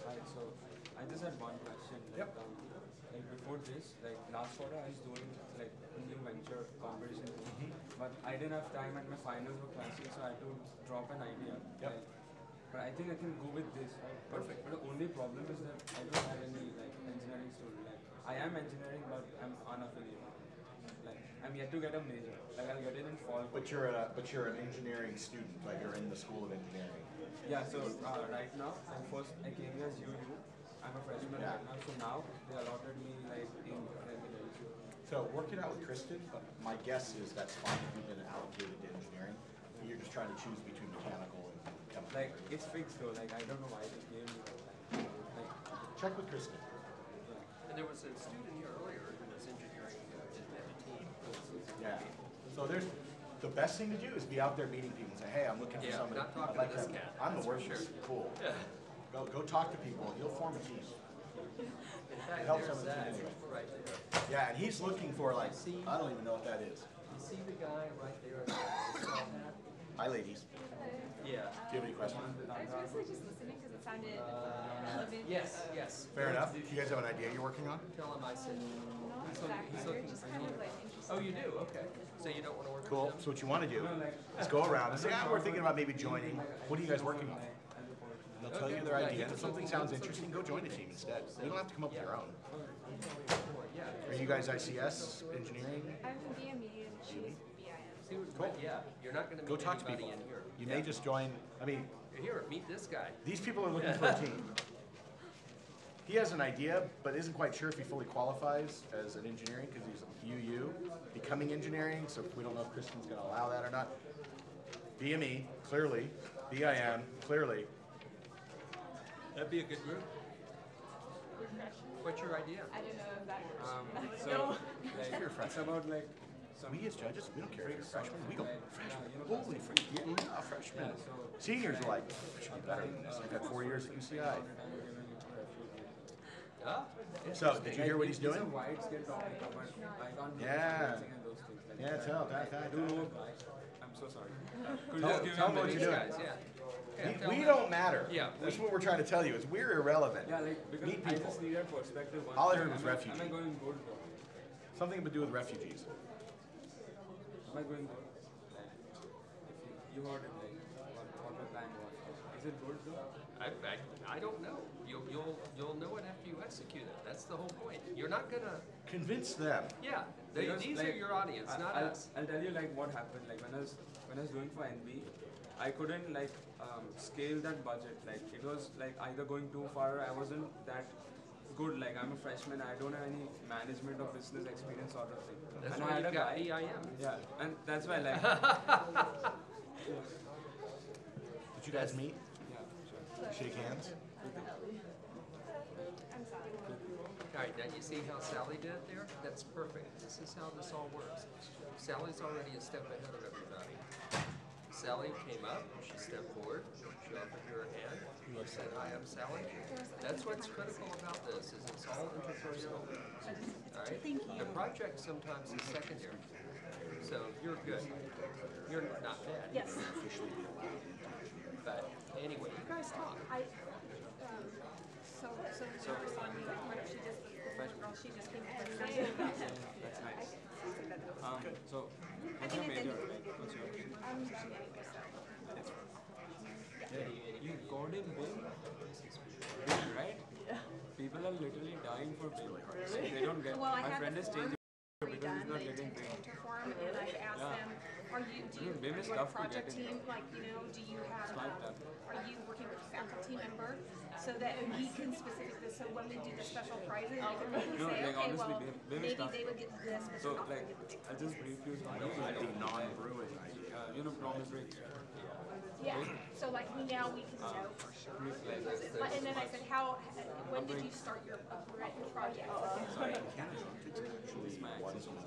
Hi, so I just had one question. Like, Yep. Like before this, like last quarter, I was doing like a new venture competition, but I didn't have time and my finals were clashing, so I had to drop an idea. Yep. Like, but I think I can go with this. Perfect. But the only problem is that I don't have any like engineering story. Like I am engineering, but I'm unaffiliated. Like I'm yet to get a major. Like I'll get it in fall. But you're an engineering student, like you're in the School of Engineering. Yeah. So right now, first I came here as UU. I'm a freshman right now. So now they allotted me like in engineering. So work it out with Kristen. But my guess is that's fine if you've been allocated to engineering. You're just trying to choose between mechanical and chemical. Like it's fixed though. Like I don't know why they gave me that. Like check with Kristen. And there was a student here earlier who was engineering didn't have a team. Yeah. So there's the best thing to do is be out there meeting people and say, hey, I'm looking for somebody. not talking I'd like to this to- cat, I'm the that's for worst. sure. Cool. Yeah. Go talk to people. You'll form a team. In fact, It helps there's them with that anyway. right there. Yeah, and he's looking for like, I don't even know what that is. You see the guy right there in the baseball hat? Hi, ladies. Yeah. Do you have any questions? I was mostly just listening because it sounded relevant. Yes. Fair enough. Do you guys have an idea you're working on? Tell him I said. Not He's exactly, looking just for kind of you. like interesting. Oh, you do? Okay. So you don't want to work Cool. with So what you want to do is go around and say, we're thinking about maybe joining. What are you guys working on? They'll tell you their idea. And if something sounds interesting, go join a team instead. You don't have to come up with your own. Are you guys ICS engineering? I'm from BME and she's BIM. See what, Cool. Yeah, you're not going to Go meet talk to anybody people. in here. You may just join. I mean, Here, meet this guy. these people are looking for a team. He has an idea, but isn't quite sure if he fully qualifies as an engineering because he's UU, becoming engineering. So we don't know if Kristen's going to allow that or not. BME, clearly. BIM, clearly. That'd be a good group. What's your idea? I don't know if that works. so No. like, it's about like some We as judges, we don't care if you're freshmen. We go, freshmen, you know, holy freshmen, yeah, freshmen. Seniors are like, should be better than this. I've had 4 years at UCI. Ah, So, did you hear what he's It's a doing? wide scale topic, but I can't do Yeah. anything and those things. Like, Yeah, tell, I do know a guy. I'm so sorry. Could you Tell- just give tell him him what the you're name? doing. guys, yeah. Tell We him. don't matter. Yeah, That's we- what we're trying to tell you, is we're irrelevant. Yeah, like because Meet I people. just needed perspective. All I heard was Am refugee. I going good? Something to do with refugees. Am I going good? you heard it, like what the plan was. Is it good though? I don't know. You'll know it after you execute it. That's the whole point. You're not gonna. Convince them. Yeah, Because, these like, are your audience, not us. I'll tell you like what happened. Like when I was doing for NB, I couldn't like scale that budget. Like it was like either going too far. I wasn't that good. Like I'm a freshman. I don't have any management or business experience sort of thing. That's and why I had you've a got guy. EIM. Yeah, and that's why like. Did you guys meet? Yeah, sure. Shake hands? All right, now you see how Sally did it there? That's perfect. This is how this all works. Sally's already a step ahead of everybody. Sally came up, she stepped forward, she offered her hand, you said, "Hi, I'm Sally." That's what's critical about this, is it's all interpersonal. All right? The project sometimes is secondary. So you're good. You're not bad. Yes. But anyway, you guys talk. So responding, what if she just, the girl, she just came from That's nice. So what's your major? Like what's your? You got in Bill, right? Yeah. People are literally dying for Bill. So they don't get. Well, I My had friend the is form changing because he's redone, not the getting intent to paid. enter form, and I've asked them, do you BIM is work tough to project get in. team, like, do you have, It's like that. are you working with a faculty member? So that we can specifically, so when we do the special prizes, we can really No, say, like, okay, honestly, well, BIM is maybe tough. they would get this, but So they're not like, gonna get this. I'll just brief you. The non-brewing idea. You know, promise rates. Yeah, so like now we can know for sure. And then I said, when did you start your Bren project? It's my access.